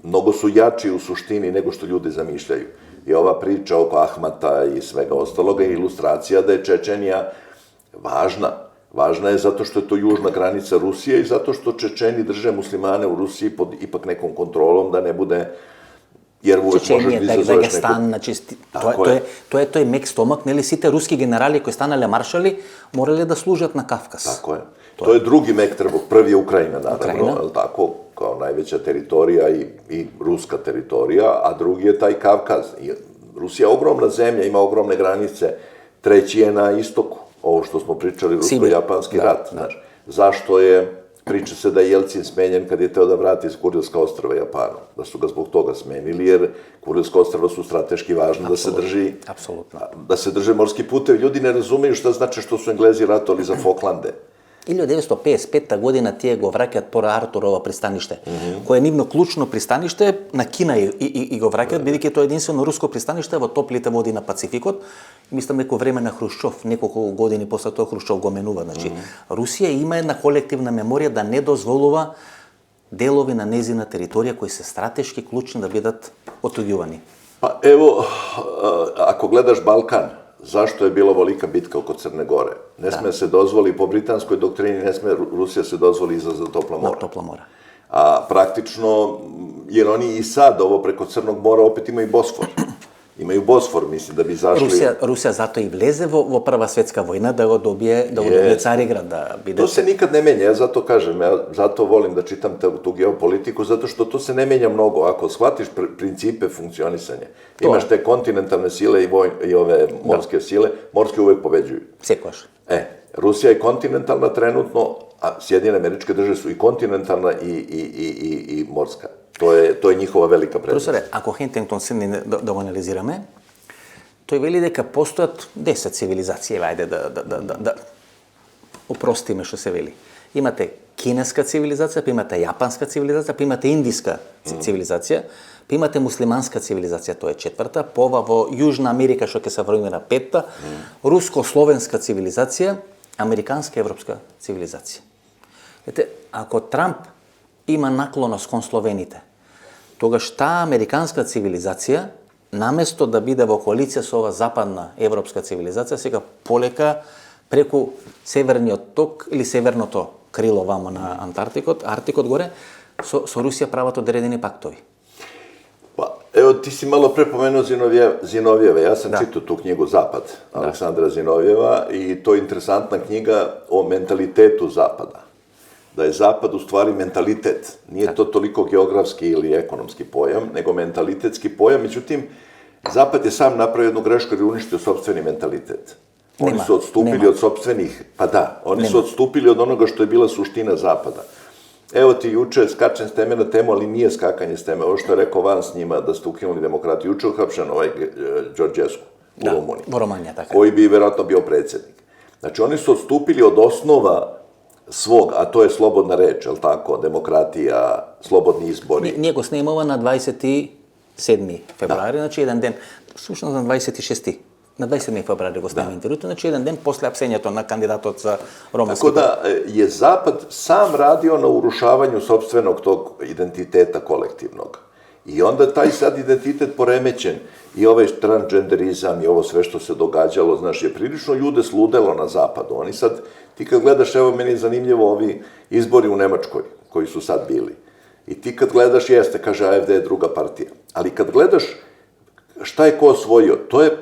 Speaker 2: Mnogo su jači u suštini nego što ljudi zamišljaju. I ova priča oko Ahmata i svega ostaloga je ilustracija da je Čečenija važna. Važna je zato što je to južna granica Rusije i zato što Čečeni drže muslimane u Rusiji pod ipak nekom kontrolom da ne bude, jer uvek možeš da izazoveš
Speaker 1: Dagestan, znači, to je mek stomak, neli site ruski generali koji stanali maršali morali da služat na Kafkas.
Speaker 2: Tako je. To je drugi mek trbuh, prvi je Ukrajina, naravno, je li tako, kao najveća teritorija i ruska teritorija, a drugi je taj Kavkaz. Rusija je ogromna zemlja, ima ogromne granice, treći je na istoku, ovo što smo pričali, rusko-japanski rat. Zašto je, priča se da je Jelcin smenjen kad je teo da vrati iz Kurilska ostrva Japanu, da su ga zbog toga smenili, jer Kurilska ostrva su strateški važne da se drže morski putevi. Ljudi ne razumeju šta znači što su Englezi ratovali za Falklande.
Speaker 1: 1955. godina tije го враќат Порт Артурово пристаниште, кое е нивно клучно пристаниште, на Кина и го враќат, бидејќи тоа е единствено руско пристаниште во топлите води на Пацификот. Мислам дека време на Хрушчов, неколку години после тоа Хрушчов го менува. Значи, Русија има една колективна меморија да не дозволува делови на незина територија кои се стратешки клучни да бидат отуѓувани.
Speaker 2: Pa evo, ako gledaš Balkan, zašto je bila volika bitka oko Crne Gore? Ne sme se dozvoli, po britanskoj doktrini, ne sme Rusija se dozvoli izlaz za topla mora. A praktično, jer oni i sad ovo preko Crnog mora opet imaju Bosfor. Imaju Bosfor, mislim, da bi zašli...
Speaker 1: Rusija zato i vleze vo Prva svetska vojna da go dobije Carigrad, da bide...
Speaker 2: To se nikad ne menja, ja zato kažem, ja zato volim da čitam tu geopolitiku, zato što to se ne menja mnogo. Ako shvatiš principe funkcionisanja, imaš te kontinentalne sile i ove morske sile, morske uvek pobeđuju.
Speaker 1: Sekoš.
Speaker 2: Rusija je kontinentalna trenutno, a Sjedinjene Američke Države su i kontinentalna i morska. To je njihova velika prednost.
Speaker 1: Profesore, ako Huntington седне да го анализираме, тој вели дека постојат 10 цивилизации, ајде да опростиме што се вели. Имате кинеска цивилизација, па имате јапанска цивилизација, па имате индиска цивилизација, па имате муслиманска цивилизација, тоа е четврта, па ова во Јужна Америка што ќе се формира петта, руско-словенска цивилизација, американска европска цивилизација. Ете, ако Трамп има наклоност кон словените, тогаш таа американска цивилизација, наместо да биде во коалиција со ова западна европска цивилизација, сега полека преку северниот ток или северното крило вамо на Арктикот горе, со Русија прават одредени пактови.
Speaker 2: Pa, evo, ti si malo pre pomenuo Zinovjeva. Ja sam čitao tu knjigu Zapad, Aleksandra Zinovjeva, i to je interesantna knjiga o mentalitetu Zapada. Da je Zapad u stvari mentalitet. Nije to toliko geografski ili ekonomski pojam, nego mentalitetski pojam. Međutim, Zapad je sam napravio jednu grešku jer je uništio sopstveni mentalitet. Oni su odstupili od sopstvenih, pa da, oni su odstupili od onoga što je bila suština Zapada. Evo ti juče skačem s teme na temu, ali nije skakanje s teme. Ovo što je rekao van s njima da ste ukinuli demokratiju. Juče uhapšen ovaj Đorđescu u Rumuniji, koji bi vjerojatno bio predsjednik. Znači, oni su odstupili od osnova svog, a to je slobodna reč, je li tako, demokratija, slobodni izbori.
Speaker 1: Ние го снимава на 27. февруари, значи еден ден, всушност на 26. На 27. февруари го снимаме интервјуто, значи еден ден после апсењето на кандидатот за романски.
Speaker 2: Tako da je Zapad sam radio na urušavanju sopstvenog tog identiteta kolektivnog. I onda taj sad identitet poremećen i ovaj transgenderizam i ovo sve što se događalo, znaš, je prilično ljude sludelo na Zapadu. Oni sad, ti kad gledaš, evo meni je zanimljivo ovi izbori u Nemačkoj koji su sad bili. I ti kad gledaš, jeste, kaže AfD je druga partija. Ali kad gledaš šta je ko osvojio, to je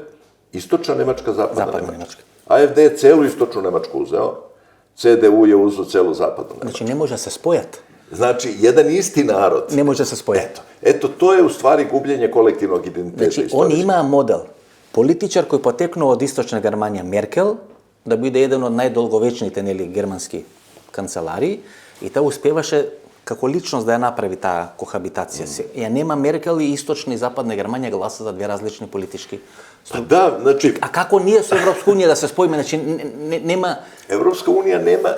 Speaker 2: istočna Nemačka, zapadna Nemačka. AfD je celu istočnu Nemačku uzeo, CDU je uzeo celu zapadnu Nemačku.
Speaker 1: Znači ne može se spojati.
Speaker 2: Znači, jedan isti narod.
Speaker 1: Ne može se spojati.
Speaker 2: Eto, to je u stvari gubljenje kolektivnog identiteta.
Speaker 1: Znači, on ima model. Političar koji poteknuo od istočne Germanije, Merkel, da bude jedan od najdolgovečните, нели, германски канцелари, и таа успеваше како личност да ја направи таа кохабитација. Ја нема Меркел и Источна и Западна Германија гласа за две различни политички структури.
Speaker 2: Да, значи...
Speaker 1: А како ние со Европска унија да се споиме, значи нема...
Speaker 2: Evropska unija nema,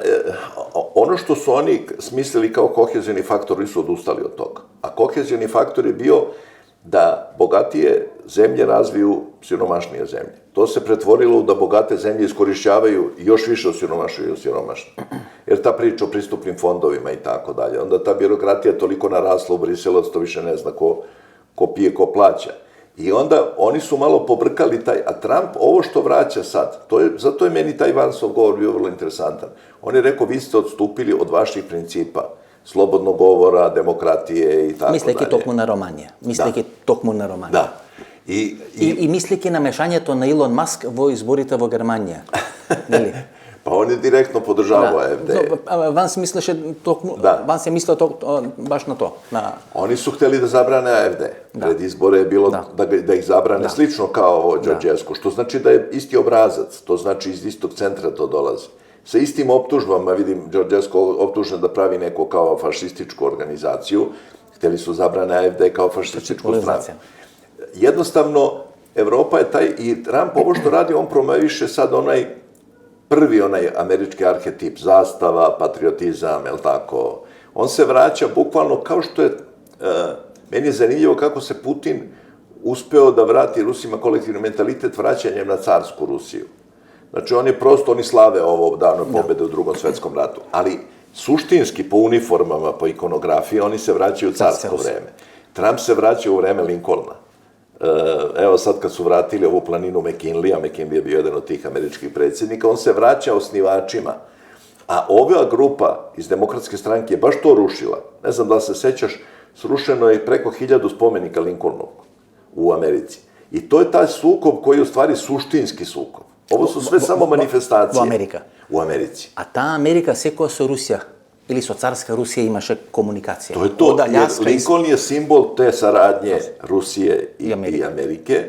Speaker 2: ono što su oni smislili kao kohezijni faktor, oni su odustali od toga. A kohezijni faktor je bio da bogatije zemlje razviju siromašnije zemlje. To se pretvorilo da bogate zemlje iskorišćavaju i još više osiromašuju siromašne. Jer ta priča o pristupnim fondovima i tako dalje, onda ta birokratija toliko narasla u Briselu, da to više ne zna ko pije, ko plaća. I onda oni su malo pobrkali taj, a Trump ovo što vraća sad, zato je meni taj Vansov govor bio vrlo interesantan. On je rekao, vi ste odstupili od vaših principa, slobodnog govora, demokratije i tako dalje.
Speaker 1: Мислејќи токму на Романија. Мислејќи токму на Романија.
Speaker 2: Da.
Speaker 1: И мислејќи на мешањето на Илон Маск во изборите во Германија. Нели?
Speaker 2: Pa on je direktno podržavao AfD.
Speaker 1: Ванс мислеше токму, Ванс е мислео баш на то.
Speaker 2: Oni su hteli da zabrane AfD. Pred izbore je bilo da ih zabrane slično kao Đorđesku, što znači da je isti obrazac, to znači iz istog centra to dolazi. Sa istim optužbama, vidim, Đorđesko optužen da pravi neko kao fašističku organizaciju, hteli su zabrane AfD kao fašističku stranu. Jednostavno, Evropa je taj, i Trump ovo što radi, on promoviše sad prvi američki arhetip, zastava, patriotizam, jel tako? On se vraća bukvalno kao što je, meni je zanimljivo kako se Putin uspeo da vrati Rusima kolektivni mentalitet vraćanjem na carsku Rusiju. Znači, oni slave ovo dano pobede u Drugom svetskom ratu, ali suštinski po uniformama, po ikonografiji, oni se vraćaju u carsko vreme. Trump se vraća u vreme Lincolna. Evo sad kad su vratili ovu planinu McKinleya, McKinley je bio jedan od tih američkih predsjednika, on se vraća osnivačima. A ova grupa iz Demokratske stranke je baš to rušila. Ne znam da li se sećaš, srušeno je preko 1000 spomenika Lincolnovog u Americi. I to je taj sukob koji je u stvari suštinski sukob. Ovo su sve samo manifestacije.
Speaker 1: U Amerika.
Speaker 2: U Americi.
Speaker 1: A ta Amerika sekоја со Русија или со царска Русија имаше комуникација.
Speaker 2: To je to. Lincoln je simbol te saradnje Rusije i Amerike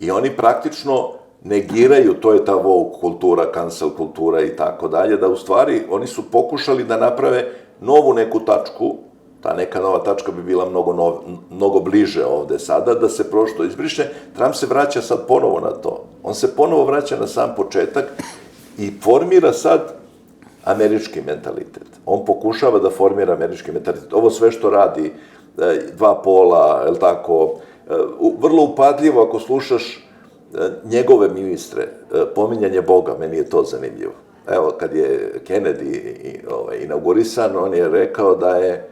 Speaker 2: i oni praktično negiraju, to je ta woke kultura, cancel kultura i tako dalje, da u stvari oni su pokušali da naprave novu neku tačku, ta neka nova tačka bi bila mnogo bliže ovde sada, da se prosto izbriše. Trump se vraća sad ponovo na to. On se ponovo vraća na sam početak i formira sad američki mentalitet. On pokušava da formira američki mentalitet. Ovo sve što radi, dva pola, je li tako, vrlo upadljivo ako slušaš njegove ministre, pominjanje Boga, meni je to zanimljivo. Evo, kad je Kennedy inaugurisan, on je rekao da je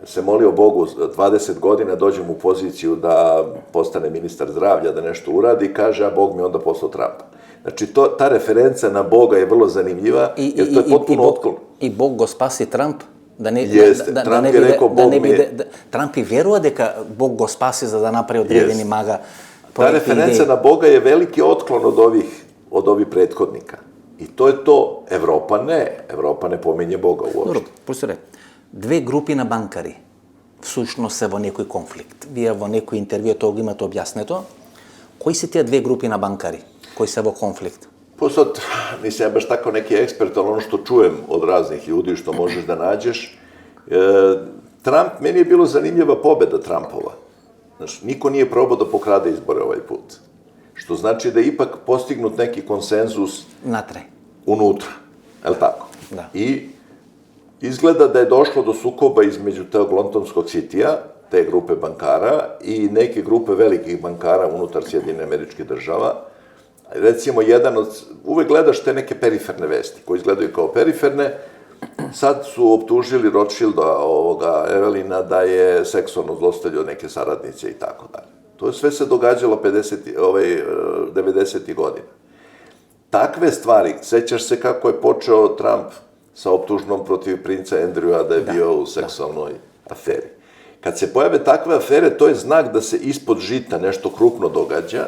Speaker 2: se molio Bogu 20 godina, dođem u poziciju da postane ministar zdravlja, da nešto uradi, kaže, a Bog mi onda poslao Trumpa. Znači, ta referenca na Boga je vrlo zanimljiva, jer to je potpuno otklon.
Speaker 1: I Bog go spasi Trump,
Speaker 2: Jeste, Trump je rekao, Bog mi je...
Speaker 1: Trump i verува дека Bog go spasi za da napravi odredeni maga.
Speaker 2: Ta referenca na Boga je veliki otklon od ovih prethodnika. I to je to. Evropa ne pominje Boga uopšte.
Speaker 1: Dobro, profesore, две групи на банкари всушност се во некој конфликт. Вие во некој интервју тоа имате објаснето. Кои се тие две групи на банкари кои се во конфликт?
Speaker 2: Pa sad, nisam ja baš tako neki ekspert, ali ono što čujem od raznih ljudi, što možeš da nađeš, Trump, meni je bilo zanimljiva pobeda Trumpova. Znaš, niko nije probao da pokrade izbore ovaj put. Što znači da je ipak postignut neki konsenzus unutra, je li tako?
Speaker 1: Da.
Speaker 2: I izgleda da je došlo do sukoba između tog Londonskog Citya, te grupe bankara, i neke grupe velikih bankara unutar Sjedinjenih Američkih Država. Recimo, uvek gledaš te neke periferne vesti, koje izgledaju kao periferne. Sad su optužili Rothschilda, Evelina, da je seksualno zlostavljao neke saradnice i tako dalje. To sve se događalo 90. godina. Takve stvari, sećaš se kako je počeo Trump sa optužbom protiv princa Andrewa da je bio u seksualnoj aferi. Kad se pojave takve afere, to je znak da se ispod žita nešto krupno događa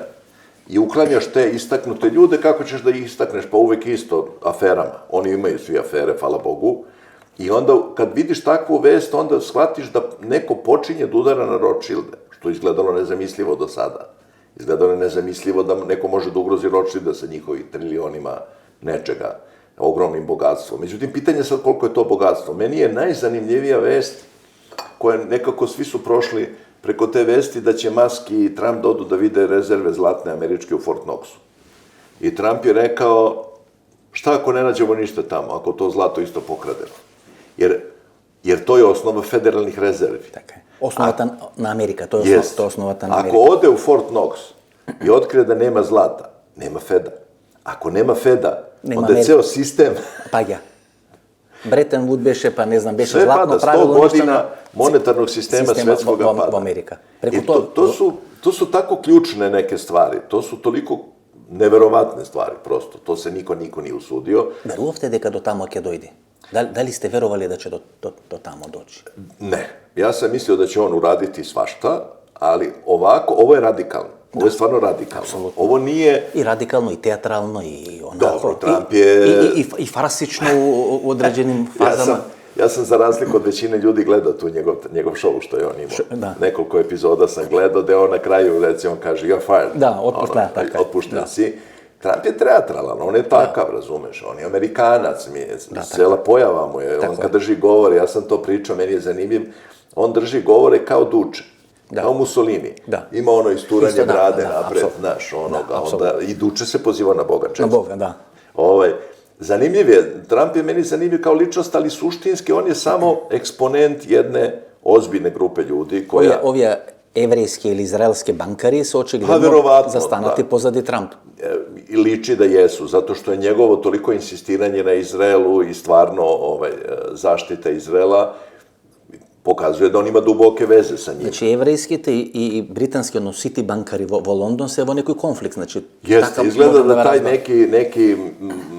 Speaker 2: i uklanjaš te istaknute ljude, kako ćeš da ih istakneš? Pa uvek isto aferama. Oni imaju svi afere, hvala Bogu. I onda, kad vidiš takvu vest, onda shvatiš da neko počinje da udara na Rothschilde, što je izgledalo nezamislivo do sada. Izgledalo je nezamislivo da neko može da ugrozi Rothschilda sa njihovih trilionima nečega, ogromnim bogatstvom. Međutim, pitanje je sad koliko je to bogatstvo. Meni je najzanimljivija vest koje nekako svi su prošli preko te vesti da će Musk i Trump dodu da vide rezerve zlatne američke u Fort Knoxu. I Trump je rekao, šta ako ne nađemo ništa tamo, ako to zlato isto pokrademo? Jer to je osnova federalnih rezervi.
Speaker 1: Tako je. Osnovatan na Amerika, to je osnovatan na Amerika.
Speaker 2: Ako ode u Fort Knox i otkrije da nema zlata, nema Feda. Ako nema Feda, onda je ceo sistem...
Speaker 1: Pa ja. Bretton Woods beše, pa ne znam, beše
Speaker 2: sve
Speaker 1: zlatno
Speaker 2: pada,
Speaker 1: pravilo...
Speaker 2: 100 godina monetarnog sistema svetskoga pada.
Speaker 1: U Amerika.
Speaker 2: I to su tako ključne neke stvari, to su toliko neverovatne stvari, prosto. To se niko nije usudio.
Speaker 1: Verujete дека do tamo ќе dojde? Da li ste verovali da će do tamo doći?
Speaker 2: Ne. Ja sam mislio da će on uraditi svašta, ali ovako, ovo je radikalno. Ovo je stvarno radikalno.
Speaker 1: Apsolutno.
Speaker 2: Ovo nije...
Speaker 1: I radikalno, i teatralno, i onako...
Speaker 2: Dobro, Trump je...
Speaker 1: I farsično u određenim fazama.
Speaker 2: Ja sam za razliku od većine ljudi gledao tu njegov show što je on imao. Nekoliko epizoda sam gledao, gde on na kraju, recimo, kaže, you're fired.
Speaker 1: Da,
Speaker 2: otpušten si. Trump je teatralan, on je takav, razumeš, on je Amerikanac, cela pojava mu je, on kad drži govore, ja sam to pričao, meni je zanimljiv, on drži govore kao Duče, kao Mussolini. Ima ono isturanje brade napred, znaš, onoga, i Duče se poziva na Boga često.
Speaker 1: Na Boga, da.
Speaker 2: Zanimljiv je, Trump je meni zanimljiv kao ličnost, ali suštinski on je samo eksponent jedne ozbiljne grupe ljudi koja...
Speaker 1: Ovi evrijski ili izraelski bankari su očigledno zastanati pozadi Trump.
Speaker 2: I liči da jesu, zato što je njegovo toliko insistiranje na Izraelu i stvarno zaštita Izraela pokazuje da on ima duboke veze sa njim.
Speaker 1: Znači, evrijski i britanski, svi ti bankari vo London se evo neki konflikt, znači...
Speaker 2: Jeste, izgleda da taj neki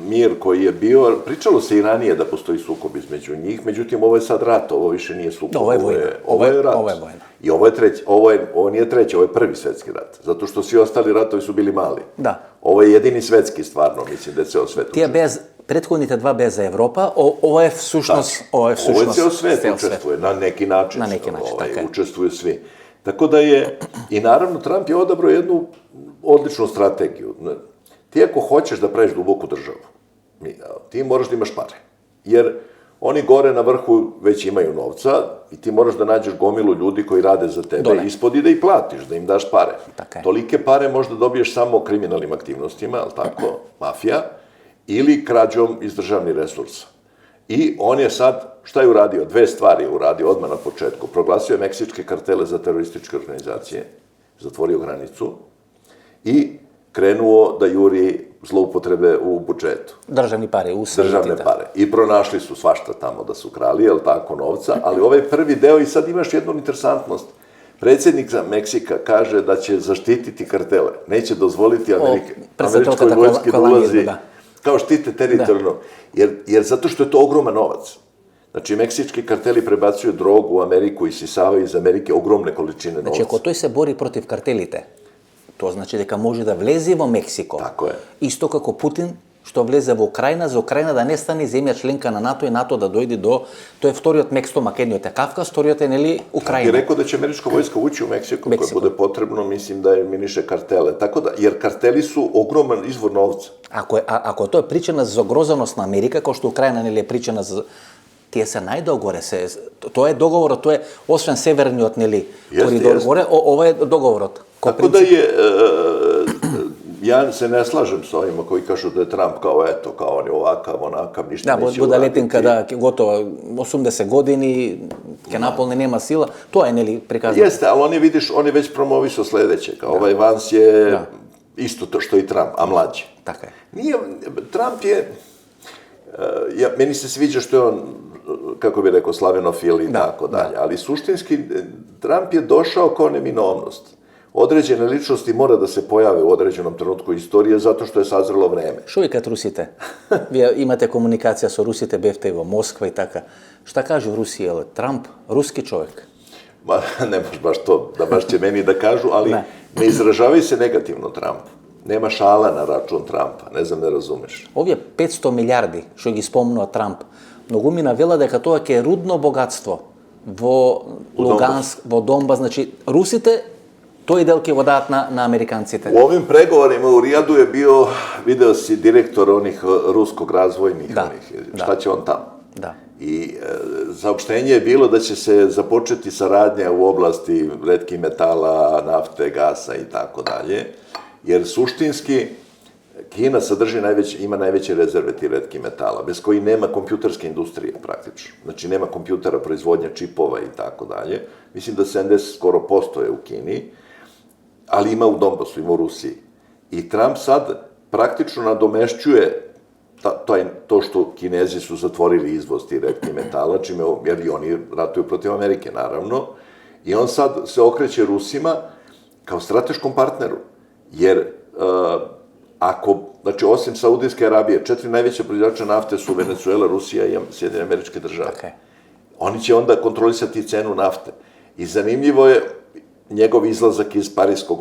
Speaker 2: mir koji je bio, pričalo se i ranije da postoji sukob između njih, međutim, ovo je sad rat, ovo više nije sukob, ovo je rat.
Speaker 1: Ovo je vojna.
Speaker 2: I ovo je treći, ovo nije treći, ovo je prvi svetski rat, zato što svi ostali ratovi su bili mali.
Speaker 1: Da.
Speaker 2: Ovo je jedini svetski, stvarno, mislim da je ceo svet učestvuje.
Speaker 1: Prethodните dva beza Evropa, ovo je sušnost...
Speaker 2: Ovo je ceo svet učestvuje, na neki način. Učestvuju svi. Tako da je, i naravno, Trump je odabrao jednu odličnu strategiju. Ti ako hoćeš da praviš duboku državu, ti moraš da imaš pare. Jer oni gore na vrhu već imaju novca i ti moraš da nađeš gomilu ljudi koji rade za tebe ispod i da ih platiš, da im daš pare. Tolike pare možda dobiješ samo kriminalnim aktivnostima, ali tako, mafija, ili krađom iz državnih resursa. I on je sad, šta je uradio? Dve stvari je uradio odmah na početku. Proglasio je meksičke kartele za terorističke organizacije, zatvorio granicu i krenuo da juri zloupotrebe u budžetu.
Speaker 1: Državne pare.
Speaker 2: I pronašli su svašta tamo da su krali, jel tako, novca, ali ovaj prvi deo, i sad imaš jednu interesantnost. Predsjednik Meksika kaže da će zaštititi kartele, neće dozvoliti američkoj vojski da ulazi, kao štite teritorijalno, jer zato što je to ogroman novac. Znači, meksički karteli prebacuju drogu u Ameriku i isisavaju iz Amerike ogromne količine novca.
Speaker 1: Znači, ako to se bori protiv kartelite, to znači дека može da влезе во Мексико.
Speaker 2: Tako je.
Speaker 1: Isto kako Putin što влезе во Украина, за Украина да не стане земја членка на НАТО и НАТО да дојде до... Тоа е вториот Мекстомак, едниот е Кавказ, вториот е, нели, Украина.
Speaker 2: И рекao da će američka vojska ući u Meksiko, koje bude potrebno, mislim da eliminiše kartele. Tako da, jer karteli su ogroman izvor novca.
Speaker 1: Ако тоа е причина за загрозеност на Америка, како што Украина, нели, е причина за... Тие се најдогоре се... Тоа е договорот, тоа е, освен северниот, нели, коридор горе, ова е договорот.
Speaker 2: Tako da je, ja se ne slažem s ovima koji kažu da je Trump kao eto, kao on je ovakav, onakav, ništa neće uraditi.
Speaker 1: Da, Budaletinka da gotovo 80 godini, ke naполни nема sila, to je, neli, prikazano.
Speaker 2: Jeste, ali on je, vidiš, on je već promovisao sledeće, kao ovaj Vance je isto to što i Trump, a mlađi.
Speaker 1: Tako je.
Speaker 2: Nije, Trump je, meni se sviđa što je on, kako bi rekao, slavenofil i tako dalje, ali suštinski Trump je došao kao neminovnost. Određene ličnosti mora da se pojave u određenom trenutku istorije zato što je sazrelo vreme.
Speaker 1: Što je kad Rusite? Вие имате комуникација со Русите, бевте и во Москва и така. Šta kažu Rusi, je li Trump ruski čovjek?
Speaker 2: Ma, ne možeš baš to, da baš će meni da kažu, ali ne izražavaju se negativno Trump. Nema šala na račun Trumpa, ne znam, ne razumeš.
Speaker 1: Овие 500 милиарди, што ги спомнува Трамп, многумина вела дека тоа ќе е рудно богатство во Луганск, во Донбас, значи Русите тој дел ќе го дадат на американците.
Speaker 2: U ovim pregovorima u Rijadu je bio, video si, direktor onih ruskog razvojnih, šta će on tamo.
Speaker 1: Da.
Speaker 2: I saopštenje je bilo da će se započeti saradnja u oblasti retkih metala, nafte, gasa i tako dalje, jer suštinski Kina ima najveće rezerve tih retkih metala, bez koji nema kompjuterske industrije praktično. Znači, nema kompjutera, proizvodnja čipova i tako dalje. Mislim da 70% skoro je u Kini, ali ima u Donbasu, ima u Rusiji. I Trump sad praktično nadomešćuje to što Kinezi su zatvorili izvoz tih retkih metala, jer i oni ratuju protiv Amerike, naravno, i on sad se okreće Rusima kao strateškom partneru, jer znači, osim Saudijske Arabije, 4 najveće proizvođača nafte su Venezuela, Rusija i Sjedinjene Američke Države. Oni će onda kontrolisati cenu nafte. I zanimljivo je njegov izlazak iz Parijskog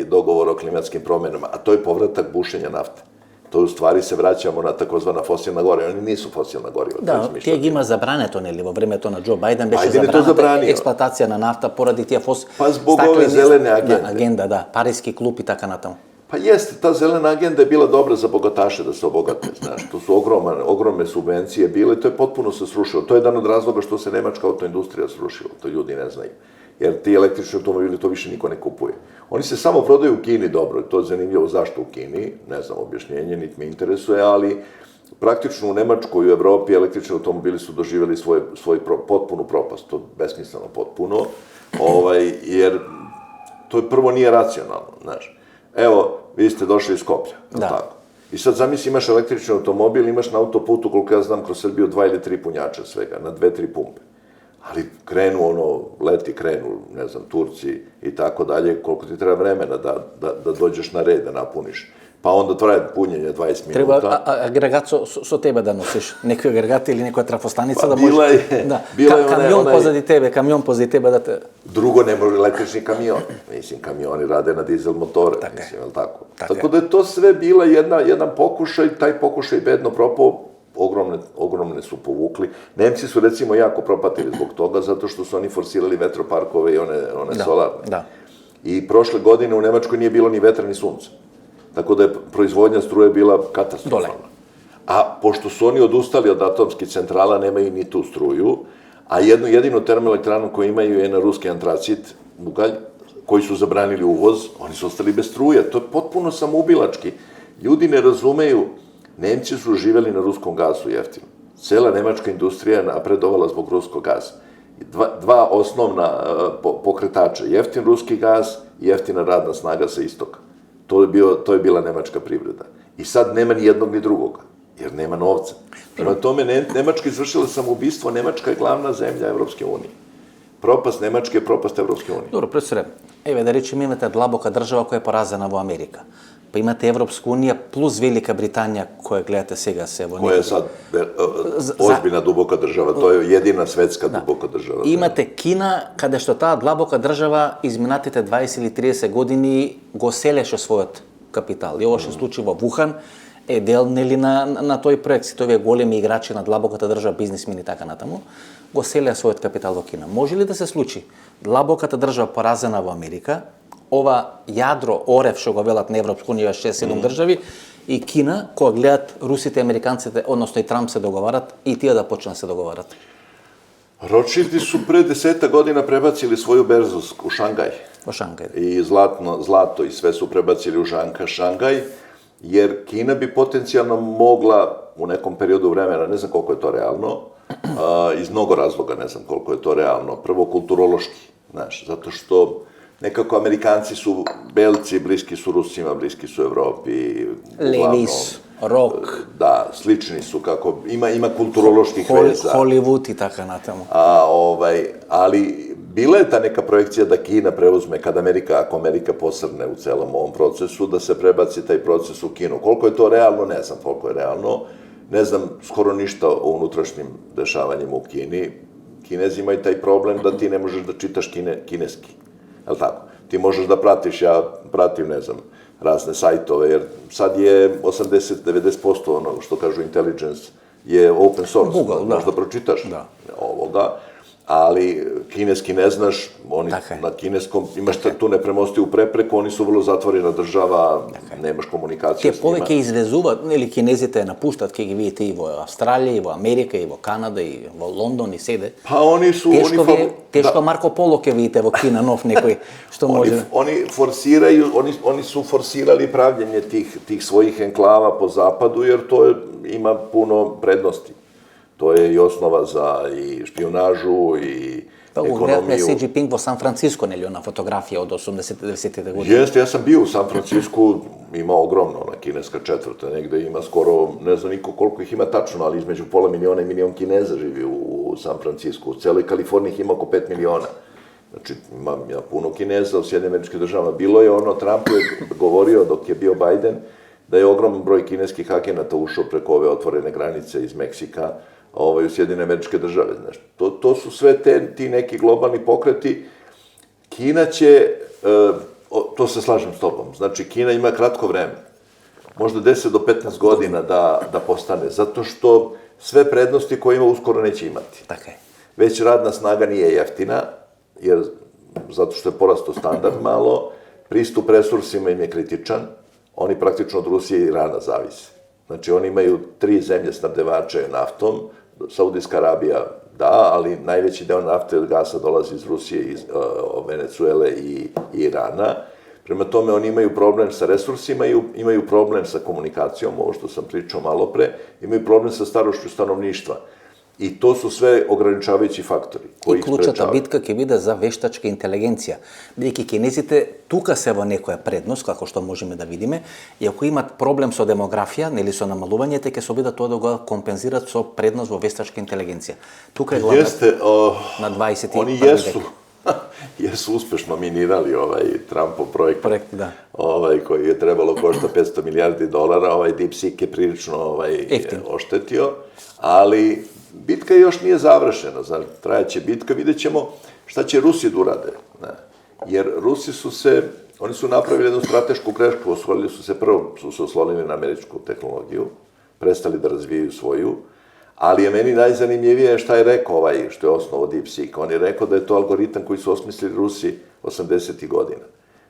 Speaker 2: dogovora o klimatskim promjenama, a to je povratak bušenja nafte. To u stvari se vraćamo na takozvana fosilna goriva. Oni nisu fosilna goriva.
Speaker 1: Da, tijeg ima zabranето, neli, во времето на Джо Бајден беше забранета експлоатација на нафта поради тие
Speaker 2: Pa zbog ove zelene agende.
Speaker 1: Agenda, da, Parijski klub i така натаму.
Speaker 2: Pa jeste, ta zelena agenda je bila dobra za bogataše da se obogate, znaš. To su ogromne subvencije bile, to je potpuno se srušilo. To je jedan od razloga što se nemačka autoindustrija srušila, to ljudi ne znaju. Jer ti električni automobili, to više niko ne kupuje. Oni se samo prodaju u Kini dobro, to je zanimljivo zašto u Kini, ne znam objašnjenje, niti me interesuje, ali praktično u Nemačkoj i u Evropi električni automobili su doživjeli svoj potpunu propast, to besmisleno potpuno, jer to prvo nije racionalno, znaš. Evo, vi ste došli iz Skoplja, tako? I sad zamisli, imaš električni automobil, imaš na autoputu, koliko ja znam, kroz Srbiju 2 ili 3 punjača svega, na 2-3 pumpe. Ali leti krenu, ne znam, Turci i tako dalje, koliko ti treba vremena da dođeš na red, da napuniš. Pa onda traje punjenje 20 minuta.
Speaker 1: Treba agregat со тебе да носиш, некој агрегат или некоја трафостаница да можеш... Кamion позади тебе да те...
Speaker 2: Drugo, ne može električni kamion. Mislim, kamioni rade na dizel motore, mislim, je li tako? Tako da je to sve bila jedan pokušaj, taj pokušaj bedno propao, ogromne su povukli. Nemci su, recimo, jako propatili zbog toga, zato što su oni forsirali vetroparkove i one solarne. I prošle godine u Nemačkoj nije bilo ni vetra ni sunca. Tako da je proizvodnja struje bila katastrofalna. A pošto su oni odustali od atomskih centrala, nemaju ni tu struju, a jedinu termoelektranu koju imaju je na ruski antracit, ugalj, koji su zabranili uvoz, oni su ostali bez struje. To je potpuno samoubilački. Ljudi ne razumeju, Nemci su živjeli na ruskom gasu jeftino. Cela nemačka industrija je napredovala zbog ruskog gasa. Dva osnovna pokretača, jeftin ruski gas i jeftina radna snaga sa istoka. To je bila nemačka privreda. I sad nema ni jednog ni drugoga, jer nema novca. Prema tome, Nemačka izvršila samoubistvo, Nemačka je glavna zemlja Evropske unije. Propast Nemačke je propast Evropske unije.
Speaker 1: Dobro, profesore, да речем имате длабока држава која е поразена во Америка. Па имате Европска унија плюс Велика Британија, која гледате сега се во
Speaker 2: Која е сад озбилна дубока држава, тоа е едина светска дубока држава.
Speaker 1: Имате Кина, каде што таа длабока држава изминатите 20 или 30 години го селеше својот капитал. И ова што случи во Вухан е дел нели на тој проект. Сите овие големи играчи на длабоката држава, бизнисмени и така натаму, го селеа својот капитал во Кина. Може ли да се случи длабоката држава поразена во Америка, ова јадро, орев, што го велат на Европска унија, 6-7 држави, и Кина, кога гледат русите, американците, односно и Трамп се договарат, и тие да почнат се договарат?
Speaker 2: Ротшилди su pre 10 godina prebacili svoju berzu u Šangaj.
Speaker 1: U Šangaj.
Speaker 2: I zlato i sve su prebacili u Šangaj, jer Kina bi potencijalno mogla u nekom periodu vremena, ne znam koliko je to realno, iz mnogo razloga ne znam koliko je to realno. Prvo, kulturološki, znaš, zato što nekako Amerikanci su belci, bliski su Rusima, bliski su Evropi.
Speaker 1: Levis, rock.
Speaker 2: Da, slični su, kako, ima kulturoloških veza.
Speaker 1: Hollywood i tako natamo.
Speaker 2: Ali bila je ta neka projekcija da Kina preuzme, ako Amerika posrne u celom ovom procesu, da se prebaci taj proces u Kinu. Koliko je to realno, ne znam koliko je realno. Ne znam skoro ništa o unutrašnjim dešavanjima u Kini. Kinezi imaju taj problem da ti ne možeš da čitaš kineski. Jel' tako? Ti možeš da pratiš, ja pratim, ne znam, razne sajtove, jer sad je 80-90% ono što kažu intelligence je open source.
Speaker 1: Google, da.
Speaker 2: Možda pročitaš ovoga. ali kineski ne znaš, oni na kineskom imaš tu nepremostivu prepreku, oni su vrlo zatvorena država, nemaš komunikaciju s njima.
Speaker 1: Те повеќе извезуваат, или кинезите напуштат, ќе ги видите и во Австралија, и во Америка, и во Канада, и во Лондон, и седе.
Speaker 2: Па они su...
Speaker 1: Тешко Марко Поло ќе видите во Кина, нов некој, што може...
Speaker 2: Oni su forsirali pravljenje tih svojih enklava po zapadu, jer to ima puno prednosti. To je i osnova za i špionažu i ekonomiju.
Speaker 1: Xi Jinping во Сан Франциско, нели, она фотографија од 80-90-те години.
Speaker 2: Jeste, ja sam bio u San Francisku, ima ogromno, ona kineska četvrta, negde ima skoro, ne znam niko koliko ih ima tačno, ali između pola miliona i milion Kineza živi u San Francisku. U celoj Kaliforniji ih ima oko 5 miliona. Znači, ima puno Kineza u Sjedinjenim Američkim Državama. Bilo je ono, Trump je govorio dok je bio Biden, da je ogroman broj kineskih agenata ušao preko ove otvorene granice iz Meksika, u Sjedinjene Američke Države. Znaš, to su sve ti neki globalni pokreti. Kina će, to se slažem s tobom, znači Kina ima kratko vreme, možda 10 do 15 godina da postane, zato što sve prednosti koje ima uskoro neće imati. Već radna snaga nije jeftina, jer zato što je porastao standard malo, pristup resursima im je kritičan, oni praktično od Rusije i Irana zavise. Znači, oni imaju 3 zemlje snabdevače naftom, Saudijska Arabija da, ali najveći deo nafte od gasa dolazi iz Rusije, iz Venecuele i Irana. Prema tome, oni imaju problem sa resursima, imaju problem sa komunikacijom, ovo što sam pričao malo pre, imaju problem sa starošću stanovništva. I to su sve ograničavajući faktori koji ih sprečavaju.
Speaker 1: И клучата битка ќе биде за вештачка интелигенција. Бидејќи кинезите тука се во некоја предност, како што можеме да видиме, и ако имат проблем со демографија, нели со намалувањето, ќе се обидат тоа да го компензират со предност во вештачка интелигенција. Тука е главната на 21. век.
Speaker 2: Jesu uspešno minirali Trumpov projekat.
Speaker 1: Projekt, da.
Speaker 2: Koji je trebalo košta $500 milijardi, DeepSeek je prilično oštetio, ali bitka još nije završena, znači, trajaće bitka, vidjet ćemo šta će Rusi da urade. Jer Rusi oni su napravili jednu stratešku grešku, prvo su se oslonili na američku tehnologiju, prestali da razvijaju svoju, ali je meni najzanimljivije šta je rekao što je osnovo DeepSeek. On je rekao da je to algoritam koji su osmislili Rusi 80. godina.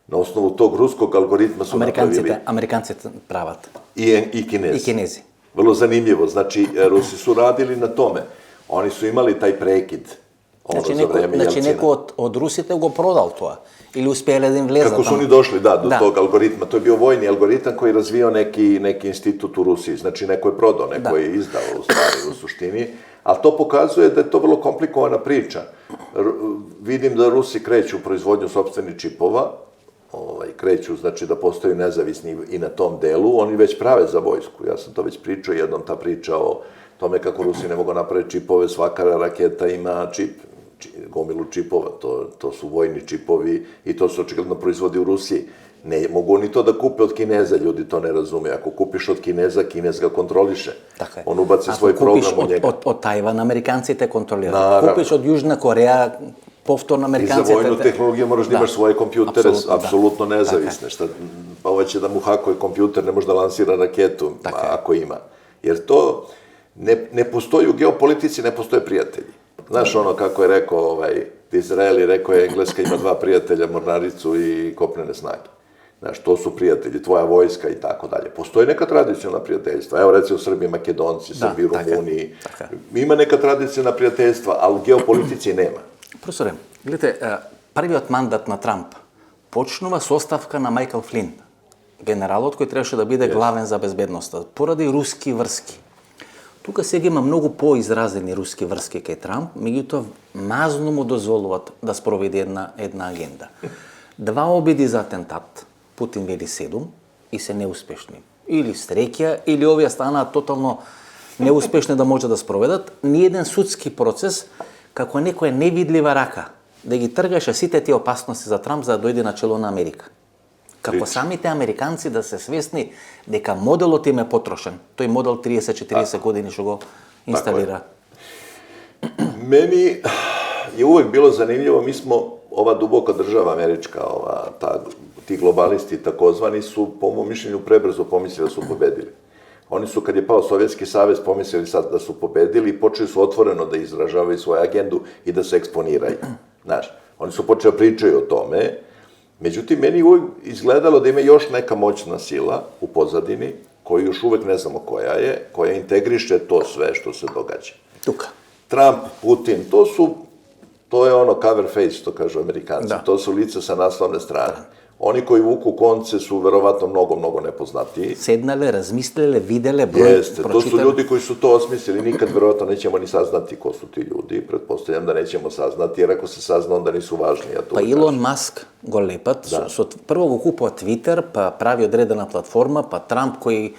Speaker 2: Na osnovu tog ruskog algoritma su napravili...
Speaker 1: Amerikancите прават.
Speaker 2: I Kinezi.
Speaker 1: I Kinezi.
Speaker 2: Vrlo zanimljivo. Znači, Rusi su radili na tome. Oni su imali taj prekid za vreme Jelcina.
Speaker 1: Znači, neko od Rusite go prodal тоа? Ili uspjeli da im vleza tamo?
Speaker 2: Kako su oni došli, do tog algoritma. To je bio vojni algoritam koji je razvio neki institut u Rusiji. Znači, neko je prodao, neko je izdao u stvari, u suštini. Ali to pokazuje da je to vrlo komplikovana priča. Vidim da Rusi kreću u proizvodnju sopstvenih čipova, kreću, znači da postaju nezavisni i na tom delu, oni već prave za vojsku. Ja sam to već pričao, jednom ta priča o tome kako Rusi ne mogu napraviti čipove, svaka raketa ima čip, gomilu čipova, to su vojni čipovi i to se očigledno proizvodi u Rusiji. Ne mogu oni to da kupe od Kineza, ljudi to ne razume. Ako kupiš od Kineza, Kinez ga kontroliše. On ubaci svoj program u njega.
Speaker 1: Ako kupiš od Tajvana, Amerikanci te kontroliraju. Kupiš od Južna Koreja, povtorno Amerikanci...
Speaker 2: I za vojnu tehnologiju moraš da imaš svoje kompjutere, apsolutno nezavisne. Pa ovo će da mu hakuje kompjuter, ne može da lansira raketu, ako ima. Jer to ne postoji u geopolitici, ne postoje prijatelji. Znaš ono kako je rekao Disraeli, rekao je Engleska ima 2 prijatelja, mornaricu i kopnene snage. Znaš, to su prijatelji, tvoja vojska i tako dalje. Postoji neka tradicionalna prijateljstva. Evo recimo Srbi, Makedonci, Srbi, Rumuni. Ima neka tradicionalna prijateljstva, ali u geopolitici nema.
Speaker 1: Profesore, gledajte, prviот мандат на Трамп почнува со оставка на Майкл Флин, генералот кој требаше да биде главен за безбедноста, поради руски врски. Тука сега има многу поизразени руски врски кај Трамп, меѓутоа мазно му дозволуваат да спроведе една агенда. 2 обиди за атентат, Путин вели 7 и се неуспешни. Или среќа, или овие станаат тотално неуспешни да може да спроведат. Ниеден судски процес како некоја невидлива рака да ги тргаше сите тие опасности за Трамп за да дојде на чело на Америка. Како самите американци да се свесни дека моделот им е потрошен. Тој модел 30-40 години што го инсталира.
Speaker 2: Meni je uvek bilo zanimljivo, mi smo, ova duboka država američka, ti globalisti takozvani su, po mom mišljenju, prebrzo pomislili da su pobedili. Oni su, kad je pao Sovjetski savez, pomislili sad da su pobedili i počeli su otvoreno da izražavaju svoju agendu i da se eksponiraju. Znaš, oni su počeli da pričaju o tome. Međutim, meni uvijek izgledalo da ima još neka moćna sila u pozadini, koju još uvek ne znamo koja je, koja integriše to sve što se događa.
Speaker 1: Tuka.
Speaker 2: Trump, Putin, to je ono cover face, što kažu Amerikanci. To su lica sa naslovne strane. Oni koji vuku konce su verovatno mnogo nepoznatiji.
Speaker 1: Sednale, razmislile, videle, broj,
Speaker 2: Jeste, to su ljudi koji su to osmislili. Nikad verovatno nećemo ni saznati ko su ti ljudi. Pretpostavljam da nećemo saznati, jer ako se sazna, onda nisu važni.
Speaker 1: Pa Elon Musk, golepat, su prvo го купува Twitter, pa pravi odredena platforma, pa Trump koji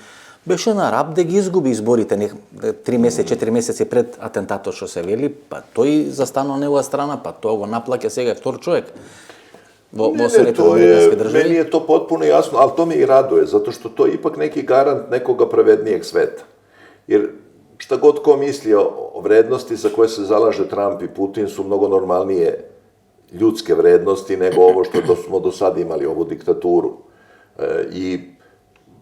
Speaker 1: беше на раб да ги изгуби изборите 3 месеци, 4 месеци пред атентатот што се вели, па тој застана на негова страна, па тоа го наплаќа сега е втор човек.
Speaker 2: Meni je to potpuno jasno, ali to me i raduje, zato što to je ipak neki garant nekoga pravednijeg sveta. Jer šta god ko misli o vrednosti za koje se zalaže Trump i Putin su mnogo normalnije ljudske vrednosti nego ovo što smo do sada imali, ovu diktaturu. I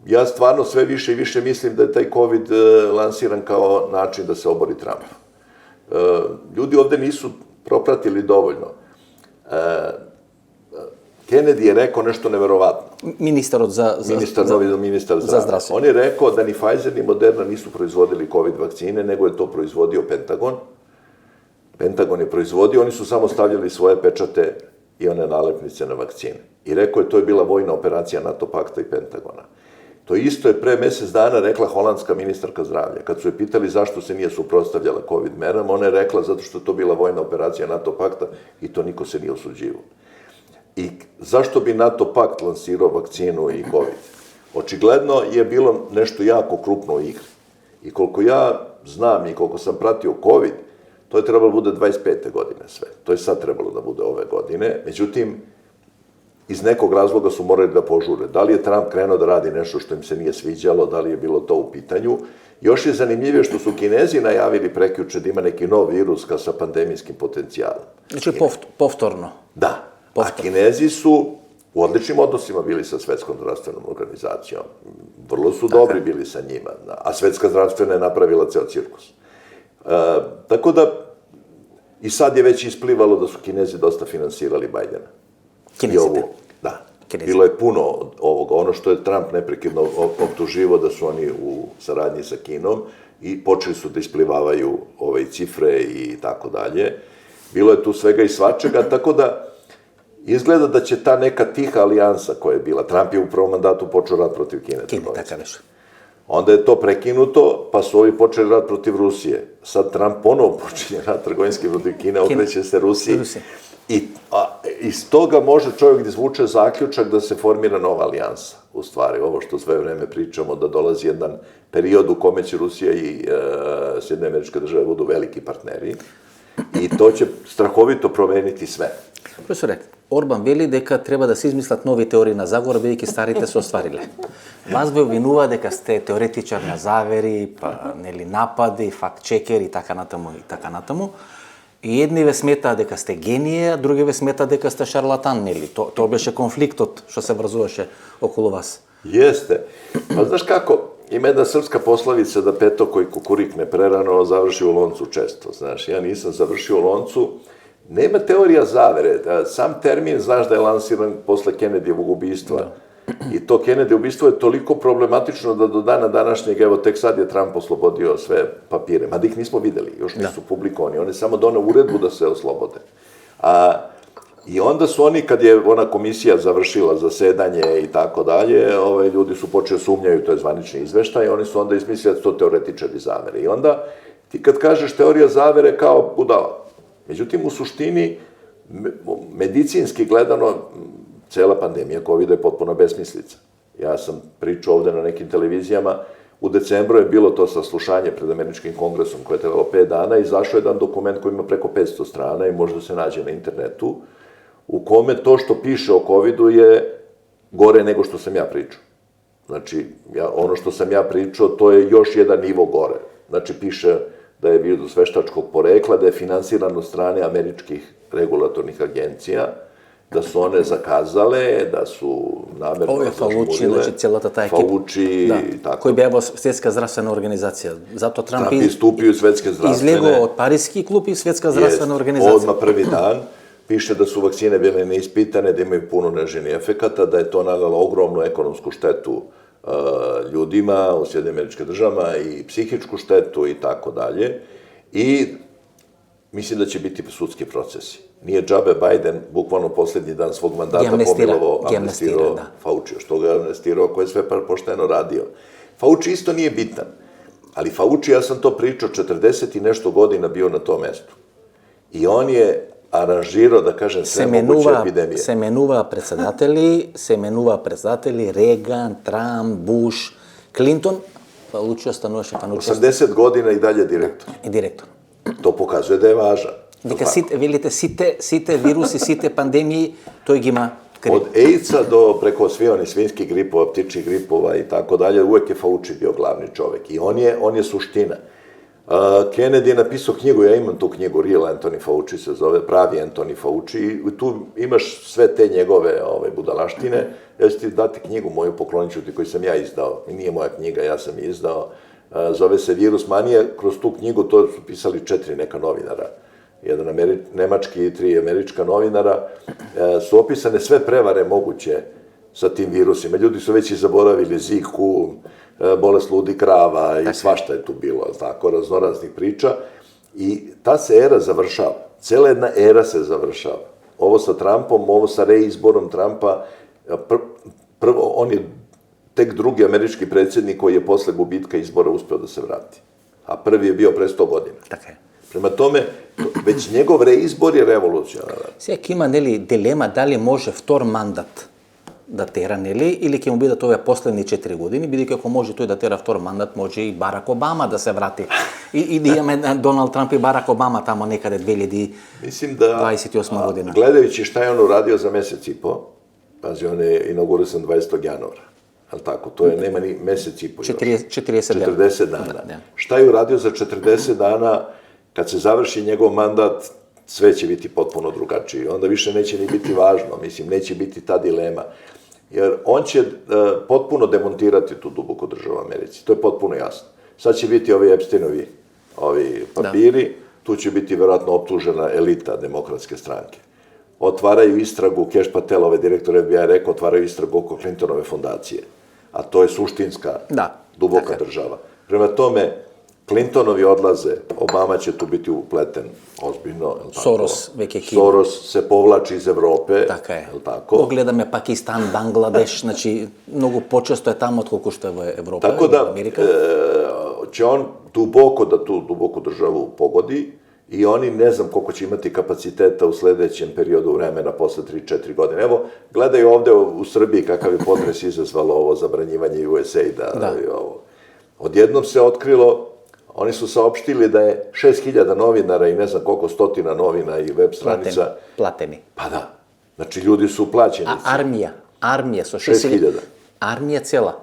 Speaker 2: ja stvarno sve više i više mislim da je taj COVID lansiran kao način da se obori Trump. Ljudi ovde nisu propratili dovoljno. Kennedy je rekao nešto neverovatno.
Speaker 1: Ministar
Speaker 2: za zdravstvo. On je rekao da ni Pfizer ni Moderna nisu proizvodili COVID vakcine, nego je to proizvodio Pentagon. Pentagon je proizvodio, oni su samo stavljali svoje pečate i one nalepnice na vakcine. I rekao je, to je bila vojna operacija NATO pakta i Pentagona. To isto je pre mesec dana rekla holandska ministarka zdravlja. Kad su je pitali zašto se nije suprotstavljala COVID merama, ona je rekla zato što je to bila vojna operacija NATO pakta i to niko se nije osuđivao. I zašto bi NATO pakt lansirao vakcinu i COVID? Očigledno je bilo nešto jako krupno u igri. I koliko ja znam i koliko sam pratio COVID, to je trebalo da bude 25. godine sve. To je sad trebalo da bude ove godine. Međutim, iz nekog razloga su morali da požure. Da li je Trump krenuo da radi nešto što im se nije sviđalo, da li je bilo to u pitanju. Još je zanimljivije što su Kinezi najavili prekjuče da ima neki nov virus sa pandemijskim potencijalom.
Speaker 1: Znači povtorno.
Speaker 2: Da. A Kinezi su u odličnim odnosima bili sa Svetskom zdravstvenom organizacijom. Vrlo su dobri bili sa njima. A Svetska zdravstvena je napravila ceo cirkus. Tako da, i sad je već isplivalo da su Kinezi dosta finansirali Bajdena.
Speaker 1: Kinezite?
Speaker 2: Da. Bilo je puno ovoga. Ono što je Trump neprekidno optuživo da su oni u saradnji sa Kinom i počeli su da isplivavaju cifre i tako dalje. Bilo je tu svega i svačega, tako da izgleda da će ta neka tiha alijansa koja je bila, Trump je u prvom mandatu počeo rat protiv Kine. Onda je to prekinuto, pa su ovi počeli rat protiv Rusije. Sad Trump ponovo počinje rat trgovinski protiv Kine, okreće se Rusiji. I iz toga može čovjek da izvuče zaključak da se formira nova alijansa. U stvari, ovo što sve vreme pričamo, da dolazi jedan period u kome će Rusija i Sjedinjene Američke Države budu veliki partneri. I to će strahovito promeniti sve.
Speaker 1: Profesore, Орбан вели дека треба да се измислат нови теории на заговор, бидејќи старите се оствариле. Вас ве обвинува дека сте теоретичар на завери, па нели напади, факт-чекер и така натаму. И едни ве сметаат дека сте генije, а други ве сметаат дека сте шарлатан, нели? Тоа беше конфликтот што се врзуваше околу вас.
Speaker 2: Jeste. Pa znaš kako, ima jedna srpska poslovica da peto koji kukurikne prerano završi u loncu često. Znaš, ja nisam završio u loncu. Nema teorija zavere. Sam termin, znaš da je lansiran posle Kennedyjevog ubistva. I to Kennedy ubistvo je toliko problematično da do dana današnjeg, evo tek sad je Trump oslobodio sve papire. Mada ih nismo videli, još nisu publikovani. On je samo doneo uredbu da se oslobode. I onda su oni, kad je ona komisija završila zasedanje i tako dalje, ljudi su počeli sumnjaju, to je zvanični izveštaj, oni su onda izmislili da su to teoretičari zavere. I onda ti kad kažeš teorija zavere kao budala. Međutim, u suštini, medicinski gledano, cela pandemija COVID je potpuno besmislica. Ja sam pričao ovde na nekim televizijama, u decembru je bilo to saslušanje pred Američkim kongresom koje je trebalo 5 dana, izašao jedan dokument koji ima preko 500 strana i može da se nađe na internetu, u kome to što piše o COVID-u je gore nego što sam ja pričao. Znači, ono što sam ja pričao, to je još jedan nivo gore. Znači, piše da je virus veštačkog porekla, da je finansiran od strane američkih regulatornih agencija, da su one zakazale, da su namerno
Speaker 1: Ovo je Fauci, znači cijela ta ekipa.
Speaker 2: Fauci, tako.
Speaker 1: Koji bi evo Svjetska zdravstvena organizacija. Zato Trump
Speaker 2: je istupio iz Svjetske zdravstvene.
Speaker 1: Izlegao od Parijski klub i Svjetska zdravstvena organizacija.
Speaker 2: Odmah prvi dan piše da su vakcine bile neispitane, da imaju puno neželjenih efekata, da je to nanelo ogromnu ekonomsku štetu ljudima u Sjedinjenim Američkim Državama i psihičku štetu i tako dalje. I mislim da će biti sudski procesi. Nije džabe Biden bukvalno posljednji dan svog mandata amnestirao Fauci. Što ga je amnestirao, ko je sve pošteno radio. Fauci isto nije bitan. Ali Fauci, ja sam to pričao, 40 i nešto godina bio na tom mestu. I on je aranžirao, da kažem, sve moguće epidemije.
Speaker 1: Se menува председатели, Reagan, Trump, Bush, Clinton, Fauci остануваше
Speaker 2: 80 godina i dalje direktor.
Speaker 1: И директор.
Speaker 2: To pokazuje da je važan.
Speaker 1: Дека сите вируси, сите пандемии, тој ги има крив.
Speaker 2: Od AIDS-a do preko svih onih svinjskih gripova, ptičjih gripova i tako dalje, uvek je Fauci bio glavni čovek. I on je suština. Kennedy je napisao knjigu, ja imam tu knjigu, Real Anthony Fauci se zove, pravi Anthony Fauci, i tu imaš sve te njegove budalaštine. Ja ću ti dati knjigu moju, poklonit ću ti, koju sam ja izdao. Nije moja knjiga, ja sam je izdao. Zove se Virus manija. Kroz tu knjigu to su pisali 4 neka novinara. Jedan nemački i 3 američka novinara. Su opisane sve prevare moguće sa tim virusima. Ljudi su već i zaboravili Ziku, bolest ludih krava i svašta je tu bilo, tako, raznoraznih priča. I ta se era završava. Cela jedna era se završava. Ovo sa Trumpom, ovo sa reizborom Trumpa, prvo, on je tek drugi američki predsjednik koji je posle gubitka izbora uspeo da se vrati. A prvi je bio pre 100 godina.
Speaker 1: Така е.
Speaker 2: Prema tome, već njegov reizbor je revolucionaran.
Speaker 1: Сега има дилема дали може втор мандат да тера, или ќе му бидат овие последни 4 години, бидејќи ако може тој да тера втор мандат, може и Барак Обама да се врати. И да имаме Доналд Трамп и Барак Обама тамо некаде 2028 година.
Speaker 2: Gledajući šta je on uradio za mesec i po, pazi, on je inaugurisan 20. januara. Ali tako, to je, nema ni mesec i po još. 40 dana. Šta je uradio za 40 dana, kad se završi njegov mandat, sve će biti potpuno drugačije. Onda više neće ni biti važno, mislim, neće biti ta dilema. Jer on će potpuno demontirati tu duboku državu u Americi, to je potpuno jasno. Sad će biti ovi Epsteinovi papiri, tu će biti vjerojatno optužena elita demokratske stranke. Otvaraju istragu, Cash Patel, direktor FBI rekao, otvaraju istragu oko Clintonove fondacije. A to je suštinska, duboka država. Prema tome, Clintonovi odlaze, Obama će tu biti upleten ozbiljno.
Speaker 1: Soros, već je Kina.
Speaker 2: Soros se povlači iz Evrope.
Speaker 1: Така е. Погледаме Пакистан, Бангладеш, значи многу почесто е тамо отколку што е во Европа,
Speaker 2: Tako da,
Speaker 1: Америка.
Speaker 2: Će on duboko da tu duboku državu pogodi i oni ne znam koliko će imati kapaciteta u sledećem periodu vremena posle 3-4 godine. Evo, gledaju ovde u Srbiji kakav je potres izazvalo ovo zabranjivanje USAID-a. Odjednom se otkrilo, oni su saopštili da je 6000 novinara i ne znam koliko stotina novina i web stranica.
Speaker 1: Plateni.
Speaker 2: Pa da. Znači, ljudi su plaćeni.
Speaker 1: A armija su
Speaker 2: 6000.
Speaker 1: Armija cela.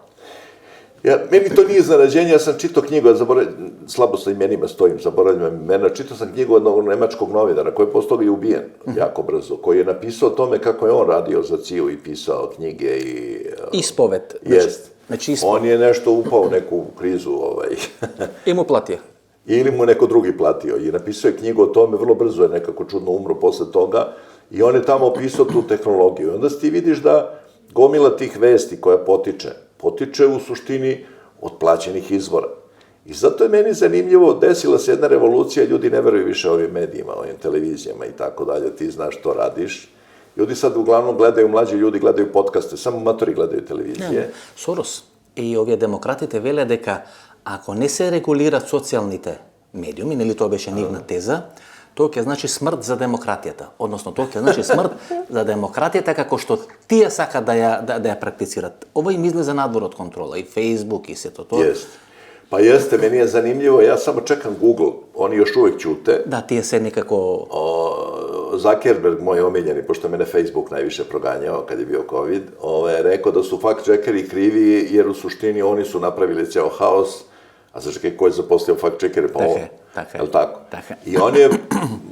Speaker 2: Meni to nije iznenađenje, ja sam čitao knjigu, slabo sa imenima stojim, zaboravljam imena, čitao sam knjigu jednog nemačkog novinara koji je postao i ubijen jako brzo, koji je napisao o tome kako je on radio za CIA-u i pisao knjige i...
Speaker 1: Ispovet.
Speaker 2: Jest. On je nešto upao u neku krizu.
Speaker 1: I mu platio.
Speaker 2: Ili mu neko drugi platio. I napisao je knjigu o tome, vrlo brzo je nekako čudno umro posle toga. I on je tamo opisao tu tehnologiju. I onda ti vidiš da gomila tih vesti koja potiče u suštini od plaćenih izvora. I zato je meni zanimljivo, desila se jedna revolucija, ljudi ne veruju više ovim medijima, ovim televizijama i tako dalje, ti znaš što radiš. Ljudi sad uglavnom gledaju, mlađi ljudi gledaju podcaste, samo matori gledaju televizije.
Speaker 1: Сорос и овие демократите веле дека ако не се регулираат социјалните медиуми, нели тоа беше нивна теза, тоа ќе значи смрт за демократијата. Односно, тоа ќе значи смрт за демократијата како што тие сакаат да ја практицираат. Ова им излезе надвор од контрола, и Facebook, и сето тоа.
Speaker 2: Pa jeste, meni je zanimljivo, ja samo čekam Google, oni još uvijek ćute.
Speaker 1: Da, tije se nekako...
Speaker 2: Zuckerberg, moj omiljeni, pošto mene Facebook najviše proganjao kad je bio COVID, rekao da su fact-checkeri krivi jer u suštini oni su napravili ceo haos, A začekaj, ko je zaposlio fact-checkere, pa on, je li tako?
Speaker 1: Така.
Speaker 2: I on je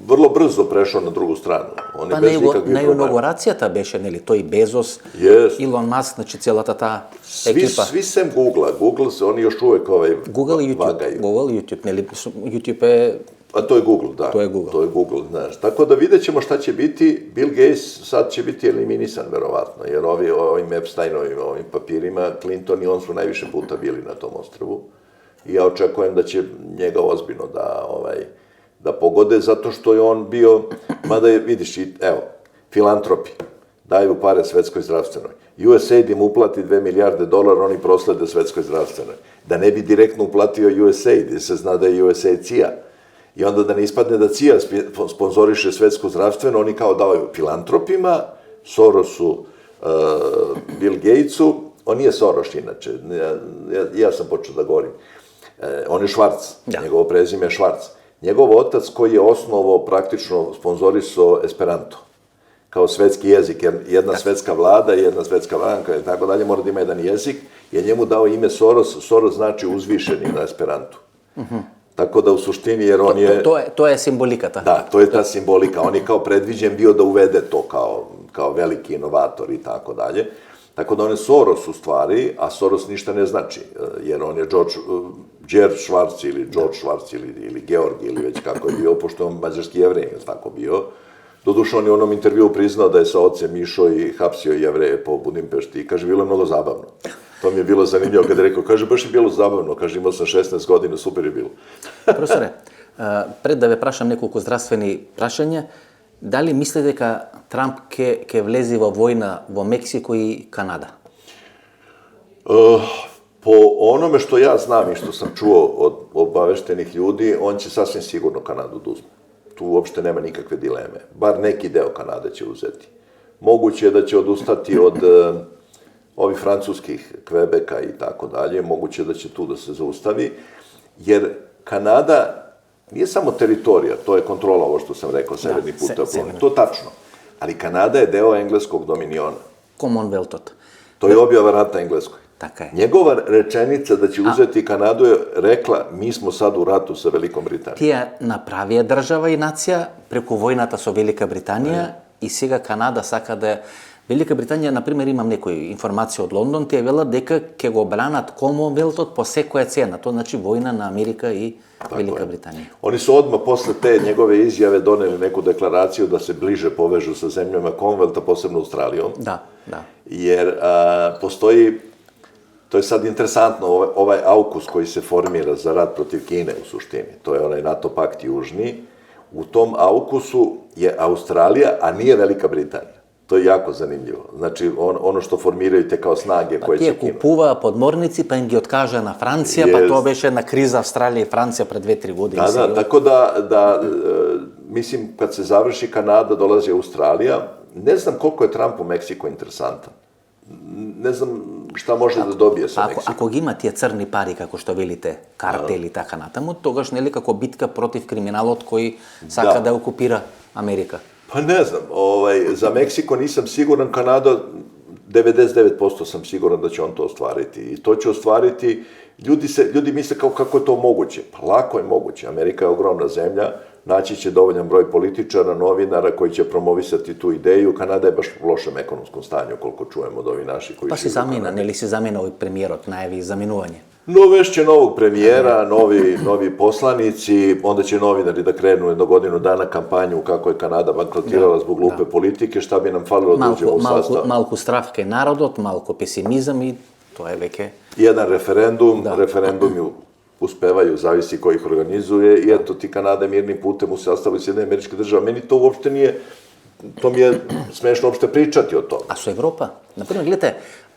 Speaker 2: vrlo brzo prešao na drugu stranu. On je
Speaker 1: Па
Speaker 2: bez nikakvih
Speaker 1: на
Speaker 2: problema.
Speaker 1: инаугурацијата беше, нели, тој Безос,
Speaker 2: Jest.
Speaker 1: Илон Маск, значи целата таа екипа.
Speaker 2: Svi sem Google-a. Google se, oni još uvek
Speaker 1: Google и YouTube,
Speaker 2: vagaju.
Speaker 1: Google и YouTube, нели, YouTube е...
Speaker 2: A to je Google, da.
Speaker 1: To je Google.
Speaker 2: To je Google, znaš. Tako da vidjet ćemo šta će biti. Bill Gates sad će biti eliminisan, verovatno, jer ovim Epsteinovim ovim papirima, Clinton i on su najviše puta bili na tom ostrvu. I ja očekujem da će njega ozbiljno da pogode, zato što je on bio, mada je, vidiš, evo, filantropi, daju pare Svetskoj zdravstvenoj. USAID im uplati $2 milijarde, oni proslede Svetskoj zdravstvenoj. Da ne bi direktno uplatio USAID, jer se zna da je USAID CIA. I onda da ne ispadne da CIA sponzoriše Svetsku zdravstvenu, oni kao daju filantropima, Sorosu, Bill Gatesu, on nije Soros inače, ja sam počeo da govorim. On je Švarc, njegovo prezime je Švarc. Njegov otac koji je osnovao, praktično sponzorisao Esperanto, kao svetski jezik, jer jedna svetska vlada i jedna svetska banka i tako dalje mora da ima jedan jezik, je njemu dao ime Soros, Soros znači uzvišeni na Esperantu. Tako da u suštini, jer on je...
Speaker 1: To je simbolikata.
Speaker 2: Da, to je ta simbolika. On je kao predviđen bio da uvede to kao veliki inovator i tako dalje. Tako da on je Soros u stvari, a Soros ništa ne znači, jer on je George Schwarz ili Georg ili već kako je bio, pošto je on mađarski jevrej, je tako bio. Doduše, on je u onom intervjuu priznao da je sa ocem išao i hapsio Jevreje po Budimpešti i kaže, bilo je mnogo zabavno. To mi je bilo zanimljivo kada je rekao, kaže, baš je bilo zabavno, kaže, imao sam 16 godina, super je bilo.
Speaker 1: Profesоре, пред да ве прашам неколку здравствени прашања, дали мислите дека Трамп ќе влезе во војна во Мексико и Канада?
Speaker 2: Po onome što ja znam i što sam čuo od obaveštenih ljudi, on će sasvim sigurno Kanadu da uzme. Tu uopšte nema nikakve dileme. Bar neki deo Kanade će uzeti. Moguće je da će odustati od ovih francuskih Kvebeka i tako dalje. Moguće je da će tu da se zaustavi, jer Kanada nije samo teritorija, to je kontrola, ovo što sam rekao, severni puteoplovni. To je tačno. Ali Kanada je deo engleskog dominiona.
Speaker 1: Commonwealthот.
Speaker 2: To je objava rata Engleskoj.
Speaker 1: Така е.
Speaker 2: Njegova rečenica da će uzeti Kanadu je rekla, mi smo sad u ratu sa Velikom Britanijom.
Speaker 1: Тие направија држава и нација преку војната со Велика Британија и сега Канада сака да... Велика Британија, например, имам некои информации од Лондон, тие велат дека ќе го бранат Commonwealthот по секоја цена. Тоа значи војна на Америка и Велика Британија.
Speaker 2: Oni su odmah posle te njegove izjave doneli neku deklaraciju da se bliže povežu sa zemljama Commonwealtha, posebno Australijom.
Speaker 1: Da.
Speaker 2: Jer postoji, to je sad interesantno, ovaj AUKUS koji se formira za rat protiv Kine u suštini, to je onaj NATO pakt južni, u tom AUKUS-u je Australija, a nije Velika Britanija. To je jako zanimljivo. Znači, ono što formiraju te kao snage koje će Kina.
Speaker 1: Тие купуваа подморници, па им ги откажа на Франција, па тоа беше една криза Австралија и Франција пред 2-3 години.
Speaker 2: Da, tako da, mislim, kad se završi Kanada, dolazi Australija. Ne znam koliko je Trump u Meksiku interesantan. Ne znam šta može da dobije sa Meksikom.
Speaker 1: Ако ги има тие црни пари, како што велите, картели така натаму, тогаш нели како битка против криминалот кој сака да окупира Америка.
Speaker 2: Pa ne znam, za Meksiko nisam siguran, Kanada 99% sam siguran da će on to ostvariti. I to će ostvariti, ljudi misle kako je to moguće. Pa lako je moguće, Amerika je ogromna zemlja, naći će dovoljan broj političara, novinara koji će promovisati tu ideju. Kanada je baš u lošem ekonomskom stanju, koliko čujemo od ovih naših koji
Speaker 1: Па се замена, нели се замена овој премиерот, најави заменување.
Speaker 2: Vešće novog premijera, novi poslanici, onda će novinari da krenu jedno godinu dana kampanju kako je Kanada bankrotirala zbog glupe politike, šta bi nam falilo da uđemo u sastav.
Speaker 1: Малку страв кај народот, малку песимизам и тоа е веќе...
Speaker 2: Jedan referendumi uspevaju, zavisi ko ih organizuje, i eto ti Kanada mirnim putem u sastavu Sjedinjenih Američkih Država. Meni to uopšte nije, to mi je smešno uopšte pričati o tome.
Speaker 1: А со Европа? Например, гледате,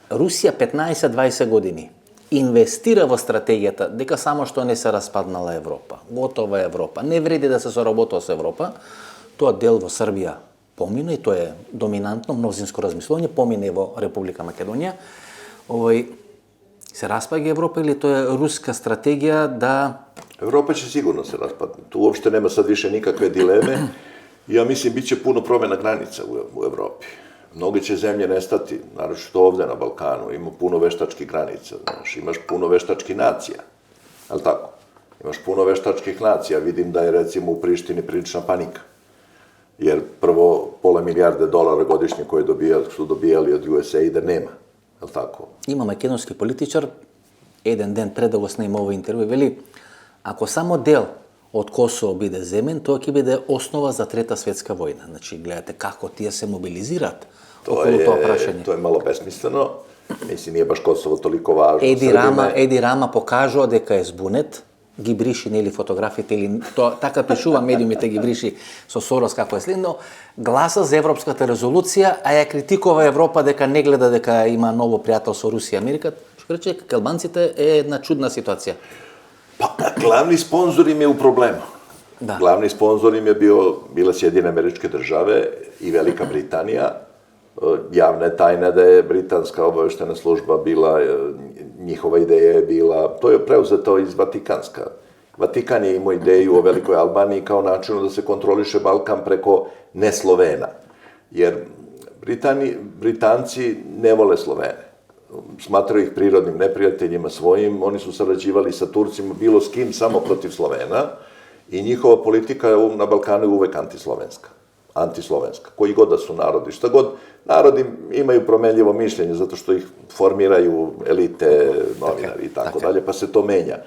Speaker 1: Русија 15-20 години инвестира во стратегијата дека само што не се распаднала Европа, готова Европа, не вреди да се соработува со Европа, тоа дел во Србија помине и тоа е доминантно мнозинско размислување, помине во Република Македонија. Се распаѓа Европа или тоа е руска стратегија да...
Speaker 2: Evropa će sigurno se raspadne. Tu uopšte nema sad više nikakve dileme. Ja mislim, bit će puno promjena granica u Evropi. Mnoge će zemlje nestati, naročito ovde na Balkanu. Ima puno veštačkih granica, znaš, imaš puno veštačkih nacija. ali tako? Imaš puno veštačkih nacija, vidim da je recimo u Prištini prilična panika. Jer prvo, $500 milijarde godišnje koje su dobijali od USAID-a nema, je li tako?
Speaker 1: Ima makedonski političar, jedan den pred da go snima ovo intervju, veli, ako samo del od Kosova bide zemen, to će bide osnova za Treta svjetska vojna. Znači, gledajte kako tije se mobilizirat okolo to prašanje.
Speaker 2: To je malo besmisleno. Mislim, nije baš Kosovo toliko važno.
Speaker 1: Edi Rama pokažao дека je zbunet, ги бриши нели фотографите или тоа така пишува медиумите ги бриши со Сорос како е следно, гласа за европската резолуција, а ја критикува Европа дека не гледа дека има ново пријател со Русија и Америка. Што рече, дека албанците е една чудна ситуација.
Speaker 2: Pa, glavni sponzor im je u problemu.
Speaker 1: Da.
Speaker 2: Glavni sponzor im je bila Sjedinjene Američke Države i Velika Britanija. Javna je tajna da je britanska obaveštena služba bila, njihova ideja je bila, to je preuzeto iz Vatikanska. Vatikan je imao ideju o Velikoj Albaniji kao načinu da se kontroliše Balkan preko ne Slovena. Jer Britanci ne vole Slovene. Smatraju ih prirodnim neprijateljima svojim, oni su sarađivali sa Turcima, bilo s kim, samo protiv Slovena i njihova politika na Balkanu je uvek antislovenska, koji god da su narodi, šta god, narodi imaju promenljivo mišljenje zato što ih formiraju elite, novinari i tako dalje, pa se to menja.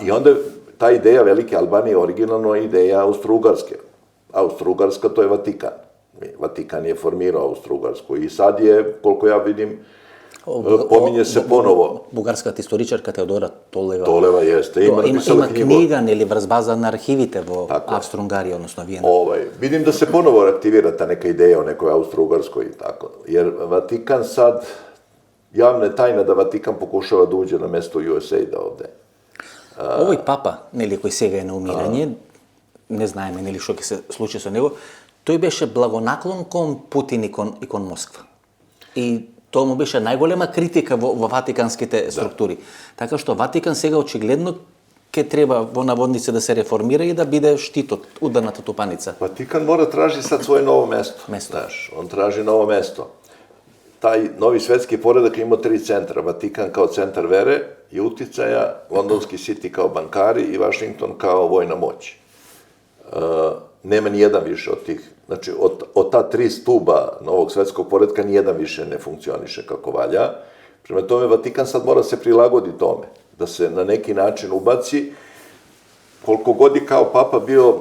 Speaker 2: I onda ta ideja Velike Albanije je originalno ideja Austro-Ugarske. Austro-Ugarska to je Vatikan. Vatikan je formirao Austro-Ugarsku i sad je, koliko ja vidim, pominje se ponovo.
Speaker 1: Бугарската историчарка Теодора Толева.
Speaker 2: Толева jeste, ima napisala knjigu.
Speaker 1: Има книга, нели, врз база на архивите во Австро-Унгарија, односно Виена.
Speaker 2: Vidim da se ponovo aktivira ta neka ideja o nekoj Austro-Ugarskoj i tako. Jer Vatikan sad, javna je tajna da Vatikan pokušava da uđe na mesto USAID-a ovde.
Speaker 1: Овој папа, нели, кој сега е на умирање, не знаеме, нели, што ќе се случи со него, тој беше благонаклон кон Путин и кон Москва. И тоа му беше најголема критика во ватиканските структури. Така што Ватикан сега очигледно ќе треба во наводници да се реформира и да биде штитот, ударната тупаница.
Speaker 2: Vatikan mora traži sad svoje novo mesto. Znaš, on traži novo mesto. Taj novi svetski poredak ima 3 centra. Vatikan kao centar vere i uticaja, Londonski City kao bankari i Washington kao vojna moć. Nema ni jedan više od tih. Znači, od ta 3 stuba novog svetskog poretka nijedan više ne funkcioniše kako valja. Prema tome, Vatikan sad mora se prilagodi tome, da se na neki način ubaci. Koliko god je kao papa bio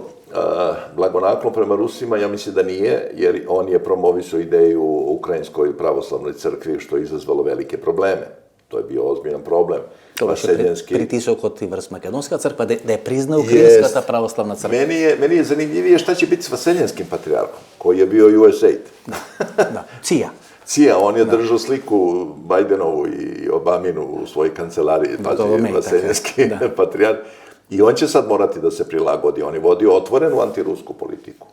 Speaker 2: blagonaklon prema Rusima, ja mislim da nije, jer on je promovisao ideju u Ukrajinskoj pravoslavnoj crkvi, što je izazvalo velike probleme. To je bio ozbiljan problem.
Speaker 1: Това беше притисокот и врз Македонска црква да ја призна Украинската православна црква.
Speaker 2: Meni je zanimljivije šta će biti s Vaseljenskim patrijarhom, koji je bio USAID.
Speaker 1: Da, CIA.
Speaker 2: On je držao sliku Bajdenovu i Obaminu u svojoj kancelariji, pazi, Vaseljenski patrijarh. I on će sad morati da se prilagodi. On je vodio otvorenu antirusku politiku.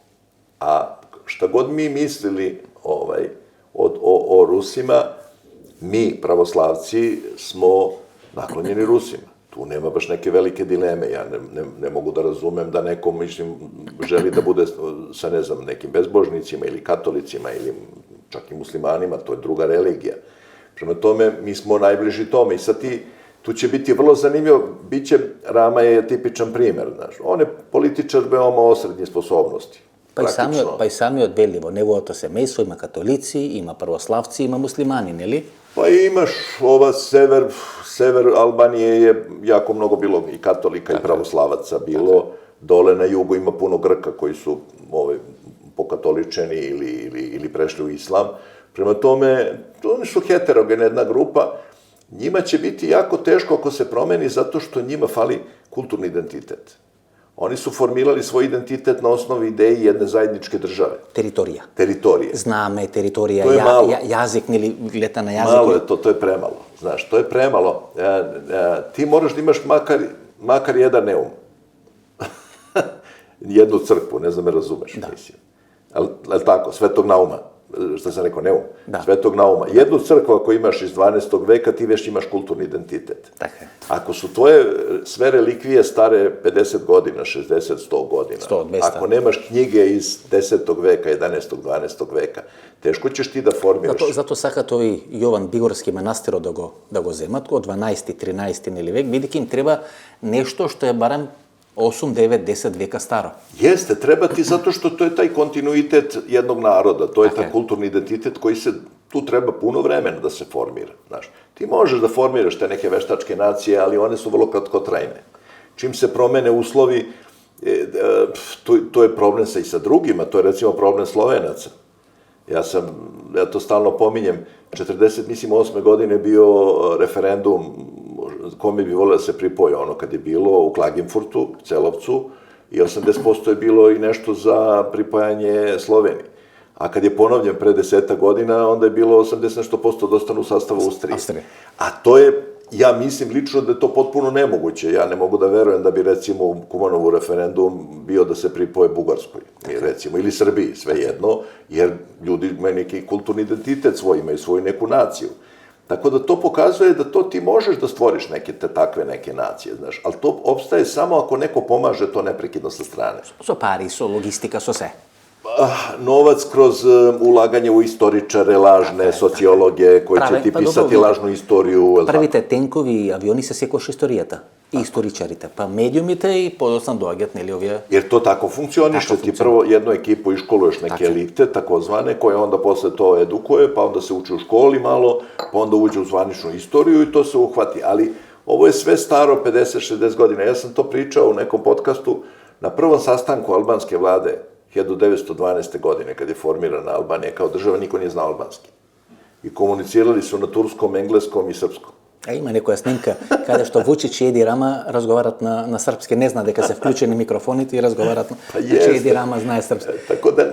Speaker 2: A šta god mi mislili o Rusima, mi, pravoslavci, smo naklonjeni Rusima. Tu nema baš neke velike dileme. Ja ne mogu da razumem da neko, mislim, želi da bude sa, ne znam, nekim bezbožnicima ili katolicima ili čak i muslimanima, to je druga religija. Prema tome, mi smo najbliži tome. I sad tu će biti vrlo zanimljivo, Rama je tipičan primer, znaš. On je političar veoma osrednje sposobnosti.
Speaker 1: Pa и самиот вели, во неговото семејство има католици, има православци, има муслимани, нели?
Speaker 2: Pa imaš sever Albanije je jako mnogo bilo i katolika i pravoslavaca bilo. Dole na jugu ima puno Grka koji su pokatoličeni ili prešli u islam. Prema tome, oni su heterogena jedna grupa. Njima će biti jako teško ako se promeni zato što njima fali kulturni identitet. Oni su formirali svoj identitet na osnovi ideji jedne zajedničke države. Teritorije.
Speaker 1: Zname, teritorija, jazik, ili leta na jazik.
Speaker 2: Malo je to je premalo. Znaš, to je premalo. Ti moraš da imaš makar jedan neum. Jednu crkvu, ne znam me razumeš. Ali tako, Svetog Nauma. što sam rekao, Neum,
Speaker 1: Da.
Speaker 2: Svetog Nauma. Jednu crkvu ako imaš iz 12. veka, ti već imaš kulturni identitet.
Speaker 1: Tako je.
Speaker 2: Ako su tvoje sve relikvije stare 50 godina, 60, 100 godina,
Speaker 1: 100, 200.
Speaker 2: ako nemaš knjige iz 10. veka, 11. 12. veka, teško ćeš ti da formiraš.
Speaker 1: Zato сакат ови Јован Бигорски манастиро да го земат од 12. 13. нели век, бидејќи им треба нешто што е барем 8, 9, 10 veka staro.
Speaker 2: Jeste, treba ti zato što to je taj kontinuitet jednog naroda, to je taj kulturni identitet koji se, tu treba puno vremena da se formira, znaš. Ti možeš da formiraš te neke veštačke nacije, ali one su vrlo kratkotrajne. Čim se promene uslovi, to je problem i sa drugima, to je recimo problem Slovenaca. Ja to stalno pominjem, 48. godine je bio referendum kome bi volio da se pripoje, ono kad je bilo u Klagenfurtu, Celovcu, i 80% je bilo i nešto za pripajanje Sloveniji. A kad je ponovljen pre 10 godina, onda je bilo 80 nešto posto da ostanu u sastavu Austrije. A to je, ja mislim lično da je to potpuno nemoguće. Ja ne mogu da verujem da bi recimo u Kumanovu referendum bio da se pripoje Bugarskoj, recimo, ili Srbiji, svejedno, jer ljudi imaju neki kulturni identitet svoj, imaju svoju neku naciju. Tako da to pokazuje da to ti možeš da stvoriš takve neke nacije, znaš, ali to opstaje samo ako neko pomaže to neprekidno sa strane.
Speaker 1: Со пари, со логистика, со се.
Speaker 2: Novac kroz ulaganje u istoričare, lažne sociologe koji će ti pisati lažnu istoriju.
Speaker 1: Првите тенкови и авиони се секојаш историјата и историчарите, па медиумите и подоцна доаѓаат, нели, овие...
Speaker 2: Jer to tako funkcioniše, ti prvo jednu ekipu iškoluješ neke elite, takozvane, koje onda posle to edukuje, pa onda se uči u školi malo, pa onda uđe u zvaničnu istoriju i to se uhvati. Ali ovo je sve staro 50-60 godina. Ja sam to pričao u nekom podcastu na prvom sastanku albanske vlade 1912. godine, kad je formirana Albanija kao država, niko nije znao albanski. I komunicirali su na turskom, engleskom i srpskom.
Speaker 1: А има некоја снимка каде што Вучич и Еди Рама разговарат на српски, не зна дека се вклучени микрофоните и разговарат. Значи Еди Rama знае српски.
Speaker 2: Tako da,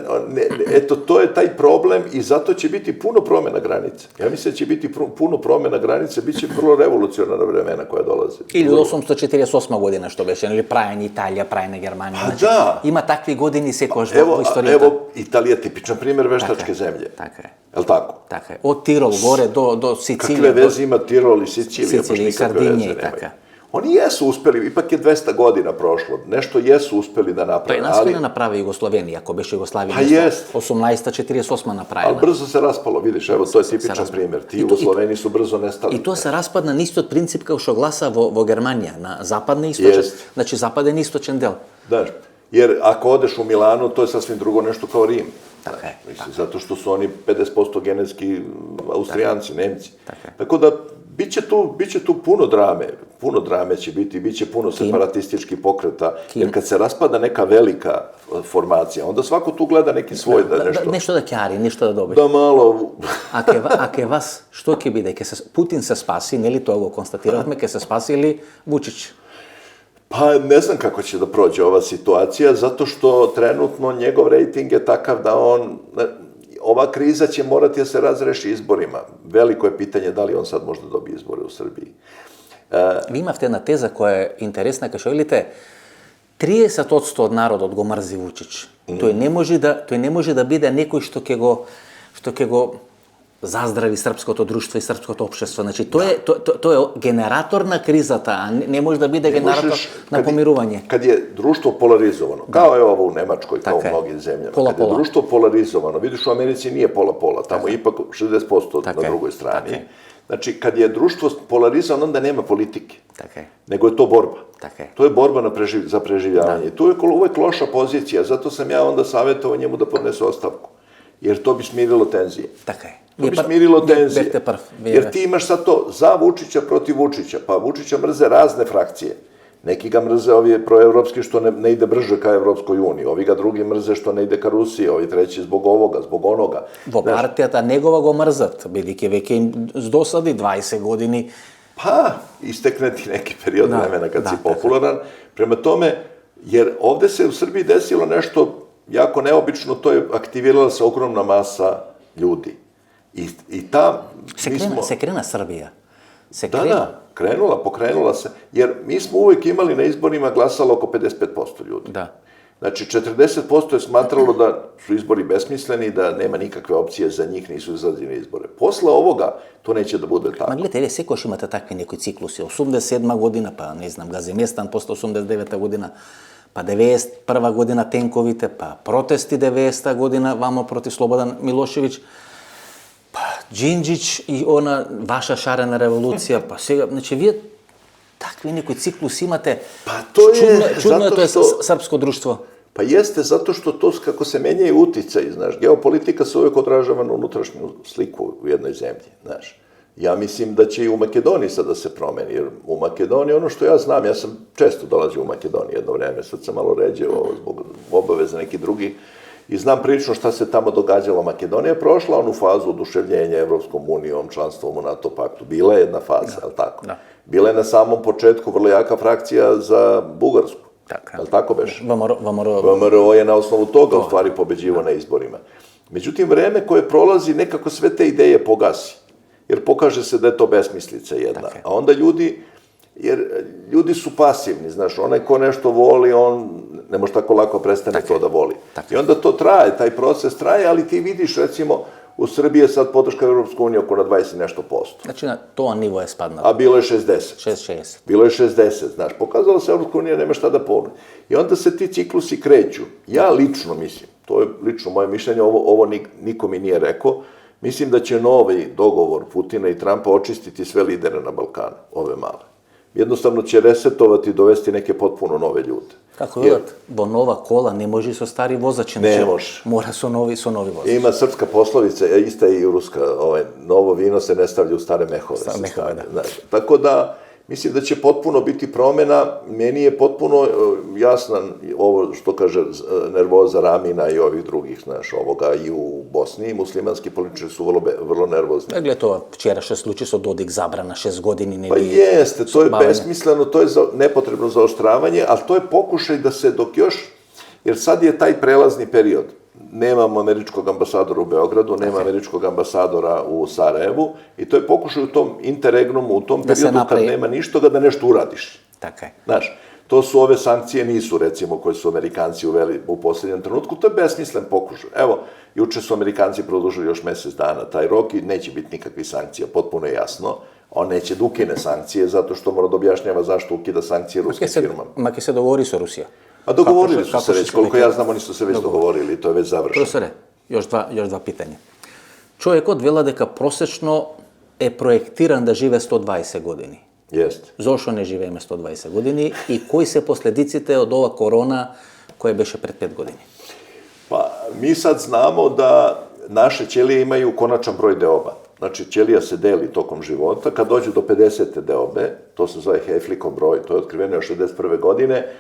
Speaker 2: eto, to je taj problem i zato će biti puno promjena granice. Ja mislim da će biti puno promjena granice, bit će vrlo revolucionarna vremena koja dolaze.
Speaker 1: 1848 година што беше, нели, прајање Италија, прајање Германија. Значи, има такви години секојаш во историјата.
Speaker 2: Evo, Italija tipičan primjer veštačke zemlje.
Speaker 1: Така е.
Speaker 2: Je li tako?
Speaker 1: Така е. Од Тирол горе до Сицилија.
Speaker 2: Kakve veze ima Tirol i Sicilija?
Speaker 1: Sicilija i Sardinija i така.
Speaker 2: Oni jesu uspeli, ipak je 200 godina prošlo, nešto jesu uspeli da naprave.
Speaker 1: Тоа наскоро направи Југословенија, ако беше Југославија. 1848 направила.
Speaker 2: Ali brzo se raspalo, vidiš, evo, to je tipičan primjer. Ti Jugosloveni su brzo nestali.
Speaker 1: И тоа се распадна на истиот принцип како што гласа во Германија, на западна и источен. Значи западен и источен дел.
Speaker 2: Da, jer ako odeš u Milanu, to je sasvim drugo nešto kao Rim.
Speaker 1: Така е.
Speaker 2: Zato što su oni 50% genetski Austrijanci, Nemci. Tako da, biće tu puno drame će biti, bit će puno separatističkih pokreta, jer kad se raspada neka velika formacija, onda svako tu gleda neki svoj da nešto...
Speaker 1: Nešto da kjari, nešto da dobije.
Speaker 2: Da malo...
Speaker 1: A ke vas, što ke bide? Putin se spasi, ne li to go konstatiramo, ke se spasi ili Vučić?
Speaker 2: Pa ne znam kako će da prođe ova situacija, zato što trenutno njegov rejting je takav da ova kriza će morati da se razreši izborima. Veliko je pitanje da li on sad možda dobije izbore u Srbiji.
Speaker 1: Vi imate jedna teza koja je interesna, kao što vidite, 30% od naroda го мрзи Vučić. Тој не може да биде некој што ќе го заздрави српското друштво и српското општество. Значи, тоа е генератор на кризата, а не може да биде генератор на помирување.
Speaker 2: Kad je društvo polarizovano, kao je ovo u Nemačkoj, kao u mnogim zemljama, kad je društvo polarizovano, vidiš u Americi nije pola-pola, tamo ipak 60% na drugoj strani. Znači, kad je društvo polarizovano, onda nema politike, nego je to borba. To je borba za preživljavanje. To je uvek loša pozicija, zato sam ja onda savjetovao njemu da podnese ostavku, jer to bi smirilo tenzije. To bi smirilo tenzije, jer ti imaš sad to za Vučića protiv Vučića, pa Vučića mrze razne frakcije. Neki ga mrze, ovi je proevropski što ne ide brže ka Evropskoj uniji, ovi ga drugi mrze što ne ide ka Rusiji, ovi treći zbog ovoga, zbog onoga.
Speaker 1: Во партијата негова го мрзат, бидејќи веќе им здосади 20 години.
Speaker 2: Pa, istekne ti neki period vremena kad si popularan. Prema tome, jer ovde se u Srbiji desilo nešto jako neobično, to je aktivirala se ogromna masa ljudi. I ta...
Speaker 1: Se krena Srbija.
Speaker 2: Da, pokrenula se. Jer mi smo uvijek imali na izborima glasalo oko 55% ljudi. Znači, 40% je smatralo da su izbori besmisleni, da nema nikakve opcije za njih, nisu izlazili na izbore. Posle ovoga, to neće da bude tako.
Speaker 1: Ma gledajte, vi sekoš imate takvi neki ciklusi. 87. godina, pa ne znam, Gazimestan, posle 89. godina, pa 91. godina tenkovite, pa protesti 90. godina, vamo protiv Slobodan Milošević, pa Đinđić i ona vaša šarena revolucija, pa svega, znači vi takvi neki ciklus imate,
Speaker 2: Pa to je
Speaker 1: čudno je
Speaker 2: zato
Speaker 1: to je
Speaker 2: što...
Speaker 1: srpsko društvo.
Speaker 2: Pa jeste, zato što to, kako se menjaju uticaji, znaš, geopolitika se uvijek odražava na unutrašnju sliku u jednoj zemlji, znaš. Ja mislim da će i u Makedoniji sad da se promeni, jer u Makedoniji, ono što ja znam, ja sam često dolazio u Makedoniju jedno vreme, sad sam malo ređe zbog obaveza nekih drugih, i znam prilično šta se tamo događalo. Makedonija je prošla onu fazu oduševljenja Evropskom unijom, članstvom u NATO paktu. Bila je jedna faza, je li tako?
Speaker 1: Da.
Speaker 2: Bila je na samom početku vrlo jaka frakcija za Bugarsku. Je li tako beš? VMRO je na osnovu toga u stvari pobeđivo na izborima. Međutim, vreme koje prolazi nekako sve te ideje pogasi. Jer pokaže se da je to besmislica jedna. A onda ljudi su pasivni, znaš, onaj ko nešto voli, on ne može tako lako prestane to da voli. I onda to traje, taj proces traje, ali ti vidiš, recimo, u Srbiji je sad podrška Evropske unije oko na 20 i nešto posto.
Speaker 1: Znači, na to nivo je spadno.
Speaker 2: A bilo je 60.
Speaker 1: 60.
Speaker 2: Bilo je 60, znaš, pokazalo se Evropska unija nema šta da ponudi. I onda se ti ciklusi kreću. Ja lično mislim, to je lično moje mišljenje, ovo niko mi nije rekao, mislim da će novi dogovor Putina i Trumpa očistiti sve lidere na Balkanu, ove male. Jednostavno će resetovati i dovesti neke potpuno nove ljude.
Speaker 1: Kako vidite, bo nova kola ne može so stari vozači.
Speaker 2: Ne može.
Speaker 1: Mora so novi vozači.
Speaker 2: Ima srpska poslovica, ista je i ruska, novo vino se ne stavlja u stare mehove. Tako da, mislim da će potpuno biti promjena. Meni je potpuno jasna ovo što kaže nervoza Ramina i ovih drugih, znaš, ovoga i u Bosni. Muslimanski političari su vrlo nervozni.
Speaker 1: Gleda to, včerašnji slučaj so Dodik zabrana 6 godini.
Speaker 2: Pa jeste, to je besmisleno, to je nepotrebno zaoštravanje, ali to je pokušaj da se dok još, jer sad je taj prelazni period. Nemamo američkog ambasadora u Beogradu, nema američkog ambasadora u Sarajevu i to je pokušaj u tom interregnumu, u tom periodu kad nema ništa, da nešto uradiš.
Speaker 1: Tako je.
Speaker 2: Znaš, to su ove sankcije, nisu recimo koje su Amerikanci uveli u posljednjem trenutku, to je besmislen pokušaj. Evo, juče su Amerikanci produžili još mjesec dana taj rok i neće biti nikakvih sankcija, potpuno je jasno. On neće da ukine sankcije zato što mora da objašnjava zašto ukida sankcije ruskim firmama.
Speaker 1: Maki se dogovori sa Rusija.
Speaker 2: A dogovorili su se već, koliko ja znam, oni su se već dogovorili, to je već završeno.
Speaker 1: Profesore, još dva pitanja. Čovjek odvela deka prosečno je projektiran da žive 120 godini.
Speaker 2: Jeste.
Speaker 1: Zašto ne živeme 120 godini i koji se posledicite od ova korona koja beše pred 5 godini?
Speaker 2: Pa, mi sad znamo da naše ćelije imaju konačan broj deoba. Znači, ćelija se deli tokom života. Kad dođu do 50. deobe, to se zove Heflikov broj, to je otkriveno još 61. godine,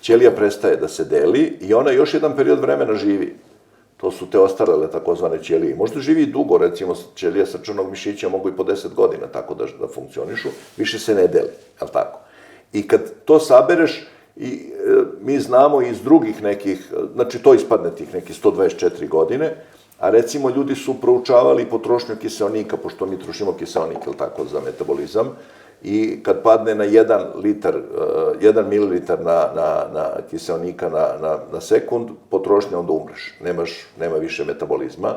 Speaker 2: ćelija prestaje da se deli i ona još jedan period vremena živi. To su te ostarele takozvane ćelije. Možda živi i dugo, recimo ćelija srčanog mišića mogu i po 10 godina tako da funkcionišu, više se ne deli, je li tako? I kad to sabereš, mi znamo iz drugih nekih, znači to ispadne tih nekih 124 godine, a recimo ljudi su proučavali potrošnju kiseonika, pošto mi trošimo kiseonik, je li tako, za metabolizam, i kad padne na 1 mililiter na kiseonika na sekund, potrošnja, onda umreš. Nema više metabolizma.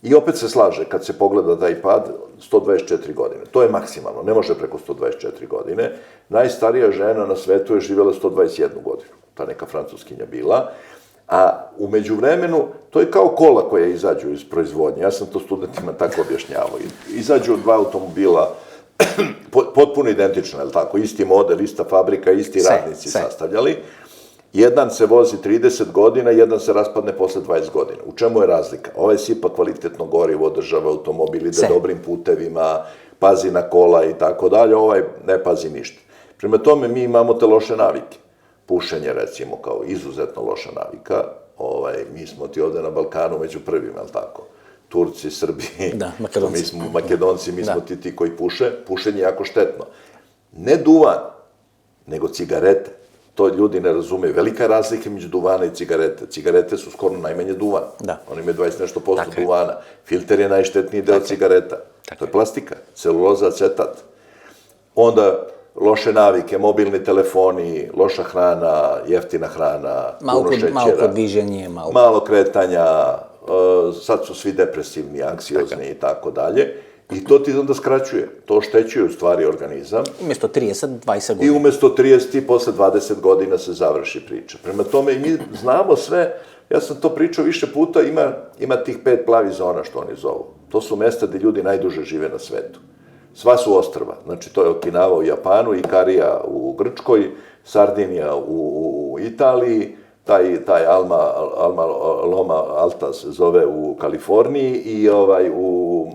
Speaker 2: I opet se slaže, kad se pogleda taj pad, 124 godine. To je maksimalno, ne može preko 124 godine. Najstarija žena na svetu je živjela 121 godinu. Ta neka francuskinja bila. A u međuvremenu, to je kao kola koja izađu iz proizvodnje. Ja sam to studentima tako objašnjavao. Izađu 2 automobila, potpuno identično, je li tako? Isti model, ista fabrika, isti radnici sastavljali. Jedan se vozi 30 godina, jedan se raspadne posle 20 godina. U čemu je razlika? Ovaj sipa kvalitetno gorivo, održava automobil, ide dobrim putevima, pazi na kola i tako dalje, ovaj ne pazi ništa. Prema tome, mi imamo te loše navike. Pušenje, recimo, kao izuzetno loša navika. Mi smo ti ovde na Balkanu među prvima, je li tako? Turci, Srbi, mi smo Makedonci, mi smo ti koji puše. Pušenje je jako štetno. Ne duvan, nego cigarete. To ljudi ne razumeju. Velika je razlika među duvana i cigarete. Cigarete su skoro najmanje duvan. Oni imaju 20 nešto posto duvana. Filter je najštetniji deo cigareta. To je plastika, celuloza, acetat. Onda loše navike, mobilni telefoni, loša hrana, jeftina hrana, puno šećera.
Speaker 1: Malo podviženje,
Speaker 2: malo kretanja, sad su svi depresivni, anksiozni i tako dalje. I to ti onda skraćuje. To oštećuje u stvari organizam.
Speaker 1: Umjesto 30-20 godina.
Speaker 2: I umjesto 30 i posle 20 godina se završi priča. Prema tome, mi znamo sve, ja sam to pričao više puta, ima tih 5 plavih zona, što oni zovu. To su mesta gde ljudi najduže žive na svetu. Sva su ostrva. Znači, to je Okinawa u Japanu, Ikarija u Grčkoj, Sardinija u Italiji, taj Loma Alta se zove u Kaliforniji i u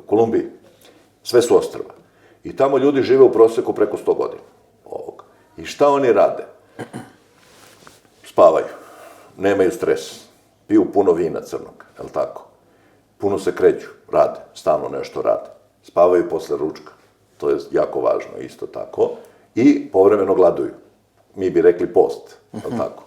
Speaker 2: Kolumbiji. Sve su ostrva. I tamo ljudi žive u proseku preko 100 godina. I šta oni rade? Spavaju. Nemaju stres. Piju puno vina crnog, je li tako? Puno se kreću, rade, stalno nešto rade. Spavaju posle ručka. To je jako važno, isto tako. I povremeno gladuju. Mi bi rekli post, je li tako?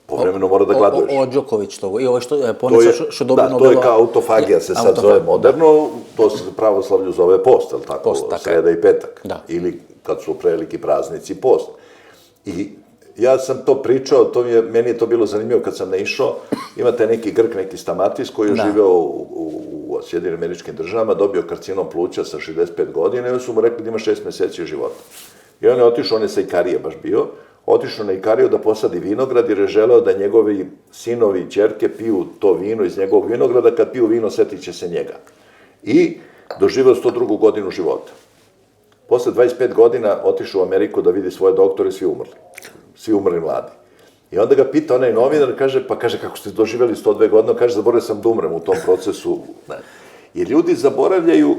Speaker 2: Povremeno mora da gladuješ.
Speaker 1: O Đoković to, i ovo što je ponica što dobio Nobelova...
Speaker 2: Da, to je kao autofagija, se sad zove moderno, to se pravoslavlju zove post, je li tako? Sreda i petak. Ili kad su preveliki praznici, post. I ja sam to pričao, meni je to bilo zanimljivo kad sam naišao, imate neki Grk, neki Stamatis koji je živeo u Sjedinim Američkim Državama, dobio karcinom pluća sa 65 godina i oni su mu rekli da ima 6 meseci života. I on je otišao, on je sa Ikarije baš bio, otišao na Ikariju da posadi vinograd jer je želeo da njegovi sinovi i ćerke piju to vino iz njegovog vinograda, kad piju vino setit će se njega. I doživeo 102. godinu života. Posle 25 godina otišao u Ameriku da vidi svoje doktore i svi umrli. Svi umrli mladi. I onda ga pita onaj novinar, kaže, kako ste doživjeli 102 godine, kaže, zaboravio sam da umrem u tom procesu. Jer ljudi zaboravljaju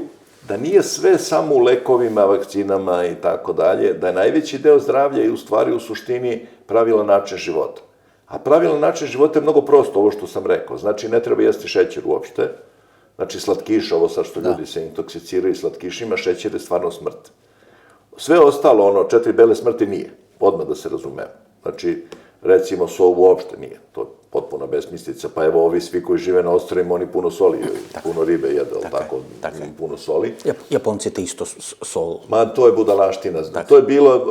Speaker 2: da nije sve samo u lekovima, vakcinama i tako dalje, da je najveći deo zdravlja i u stvari u suštini pravilan način života. A pravilan način života je mnogo prosto, ovo što sam rekao. Znači, ne treba jesti šećer uopšte. Znači, slatkiš, ovo sad što ljudi se intoksikiraju slatkišima, šećer je stvarno smrt. Sve ostalo, 4 bele smrti nije, odmah da se razumemo. Znači, recimo, so uopšte nije, to je potpuna besmislica, pa evo ovi svi koji žive na ostrvima, oni puno soli, puno ribe jedu, tako, puno soli.
Speaker 1: Japonci te isto sol.
Speaker 2: Ma, to je budalaština. To je bilo,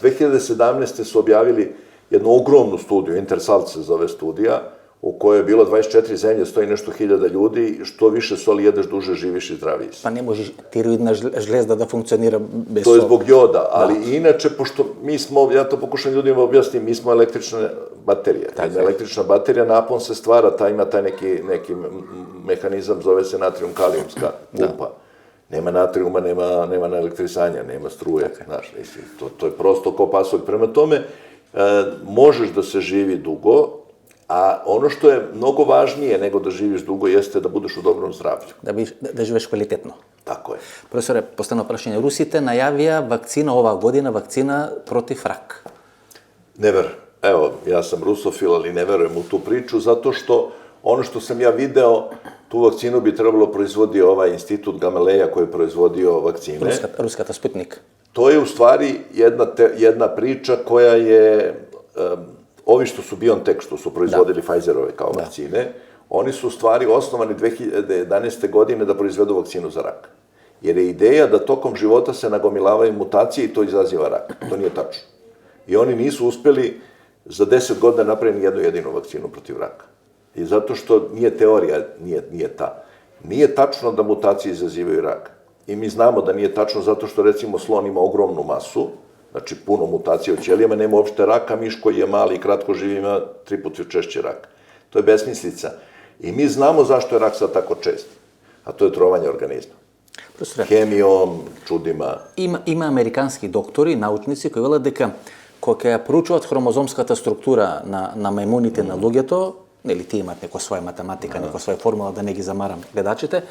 Speaker 2: 2017. su objavili jednu ogromnu studiju, Intersalt se zove studija, u kojoj je bilo 24 zemlje, 100 i nešto hiljada ljudi, što više soli jedeš, duže živiš i zdraviji si.
Speaker 1: Pa ne može tiroidna žlezda da funkcionira bez
Speaker 2: sola. To je zbog joda, ali inače, pošto mi smo, ja to pokušam ljudima objasniti, mi smo električne baterije. Jedna električna baterija, napon se stvara, ima taj neki mehanizam, zove se natrium-kalijumska pumpa. Nema natriuma, nema naelektrisanja, nema struje, znaš, to je prosto ko pasok. Prema tome, možeš da se živi dugo, a ono što je mnogo važnije nego da živiš dugo jeste da budeš u dobrom zdravlju.
Speaker 1: Da živiš kvalitetno.
Speaker 2: Tako je.
Speaker 1: Profesore, postavljeno prašenje. Rusite najavija vakcina ova godina, vakcina protiv raka.
Speaker 2: Ne verujem. Evo, ja sam rusofil, ali ne verujem u tu priču, zato što ono što sam ja video, tu vakcinu bi trebalo proizvodi ovaj institut Gamaleja koji je proizvodio vakcine.
Speaker 1: Ruskata Sputnik.
Speaker 2: To je u stvari jedna priča koja je... Ovi što su BioNTech, što su proizvodili Pfizerove kao vakcine, oni su u stvari osnovani 2011. godine da proizvedu vakcinu za rak. Jer je ideja da tokom života se nagomilavaju mutacije i to izaziva rak. To nije tačno. I oni nisu uspeli za 10 godina napraviti jednu jedinu vakcinu protiv raka. I zato što nije teorija, nije ta. Nije tačno da mutacije izazivaju rak. I mi znamo da nije tačno zato što recimo slon ima ogromnu masu, znači puno mutacija u ćelijama, nema uopšte raka, miš koji je mali i kratko živi ima 3 puta češće rak. To je besmislica. I mi znamo zašto je rak sad tako čest, a to je trovanje organizma. Hemijom, čudima.
Speaker 1: Има американски доктори, научници кои велат дека кога ја проучуваат хромозомската структура на мајмуните на луѓето, нели тие имаат некоја своја математика, некоја своја формула, да не ги замарам гледачите,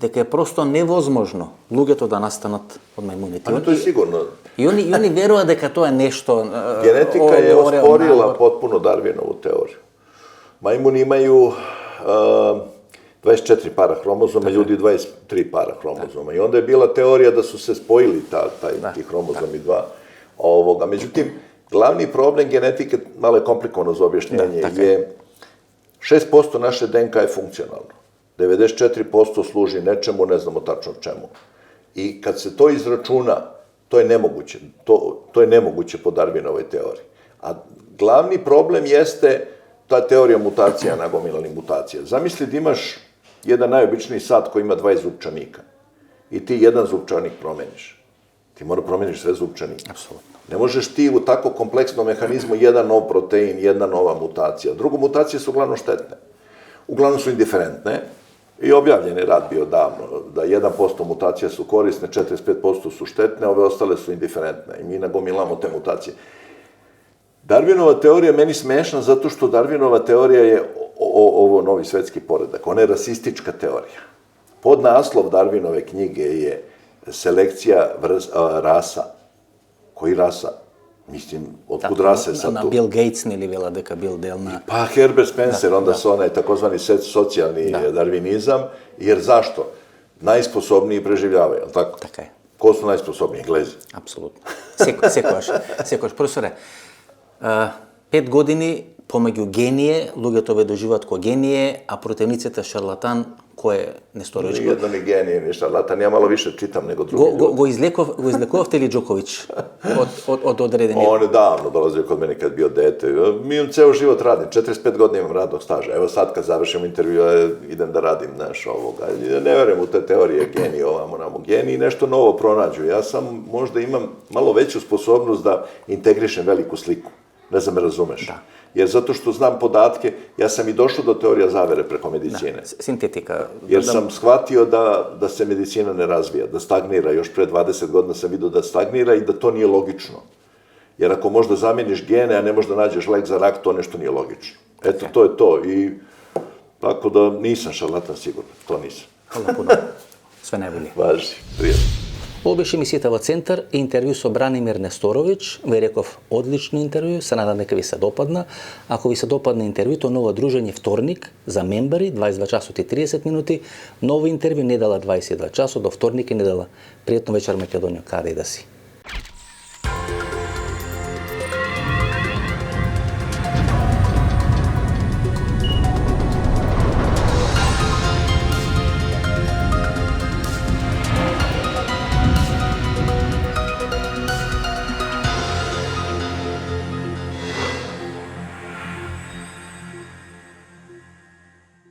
Speaker 1: дека е просто невозможно луѓето да настанат од мајмуните.
Speaker 2: Ама тоа е сигурно.
Speaker 1: И они веруваат дека тоа е нешто...
Speaker 2: Генетика е оспорила потпуно Дарвинову теорiju. Мајмуни имају 24 para hromozoma, ljudi 23 para hromozoma. I onda je bila teorija da su se spojili ti hromozomi dva. Međutim, glavni problem genetike, malo je komplikovano za objašnjenje, je 6% naše DNK je funkcionalno. 94% služi nečemu, ne znamo tačno čemu. I kad se to izračuna, To je nemoguće. To je nemoguće po Darwinovoj teoriji. A glavni problem jeste ta teorija mutacija, nagomilanih mutacija. Zamisli da imaš jedan najobičniji sat koji ima 20 zupčanika i ti jedan zupčanik promeniš. Ti mora promeniš sve zupčanike.
Speaker 1: Apsolutno.
Speaker 2: Ne možeš ti u tako kompleksnom mehanizmu jedan nov protein, jedna nova mutacija. Drugo, mutacije su uglavnom štetne. Uglavnom su indiferentne i objavljen je rad bio davno, da 1% mutacija su korisne, 45% su štetne, ove ostale su indiferentne i mi nagomilamo te mutacije. Darwinova teorija je meni smešna zato što Darwinova teorija je ovo novi svetski poredak, ona je rasistička teorija. Podnaslov Darwinove knjige je selekcija rasa. Koji rasa? Mislim, otkud rase sad tu?
Speaker 1: Na Bill Gates nili vela дека бил дел на...
Speaker 2: Pa Herbert Spencer, onda su onaj takozvani socijalni darvinizam, jer zašto? Najsposobniji preživljavaju, ali tako?
Speaker 1: Така е.
Speaker 2: Ko su najsposobniji? Englezi.
Speaker 1: Апсолутно. Секојаш. Професоре, 5 години помеѓу генije, луѓето ве доживаат ко генije, а противниците шарлатан, кој е Несторович?
Speaker 2: Nijedno ni genije, ni šarlatan, ja malo više čitam nego drugi ljudi.
Speaker 1: Го излекувавте ли Джоковиć од одредени?
Speaker 2: On je davno dolazio kod mene kad bio dete. Mi on ceo život radim, 45 godina imam radnog staža. Evo sad kad završim intervju, idem da radim ovoga. Ne verujem u te teorije geniji, ovamo namo. Geniji nešto novo pronađu. Ja sam možda imam malo veću sposobnost da integrišem veliku sliku. Ne znam me razumeš.
Speaker 1: Da.
Speaker 2: Jer zato što znam podatke, ja sam i došao do teorija zavere preko medicine.
Speaker 1: Sintetika.
Speaker 2: Jer sam shvatio da se medicina ne razvija, da stagnira. Još pre 20 godina sam vidio da stagnira i da to nije logično. Jer ako možda zamijeniš gene, a ne možda nađeš lek za rak, to nešto nije logično. Eto, to je to. I tako da nisam šarlatan sigurno. To nisam.
Speaker 1: Hvala puno. Sve najbolje.
Speaker 2: Važi, prijatno.
Speaker 1: Ovo беше емисијата во Центар и интервју со Бранимир Несторович. Ви реков одлично интервју, се надам дека ви се допадна. Ако ви се допадна интервјуто, ново дружење вторник за мембари, 22 часот и 30 минути. Ново интервју недела 22 часот, до вторник и недела. Пријатно вечер Македонија, каде и да си.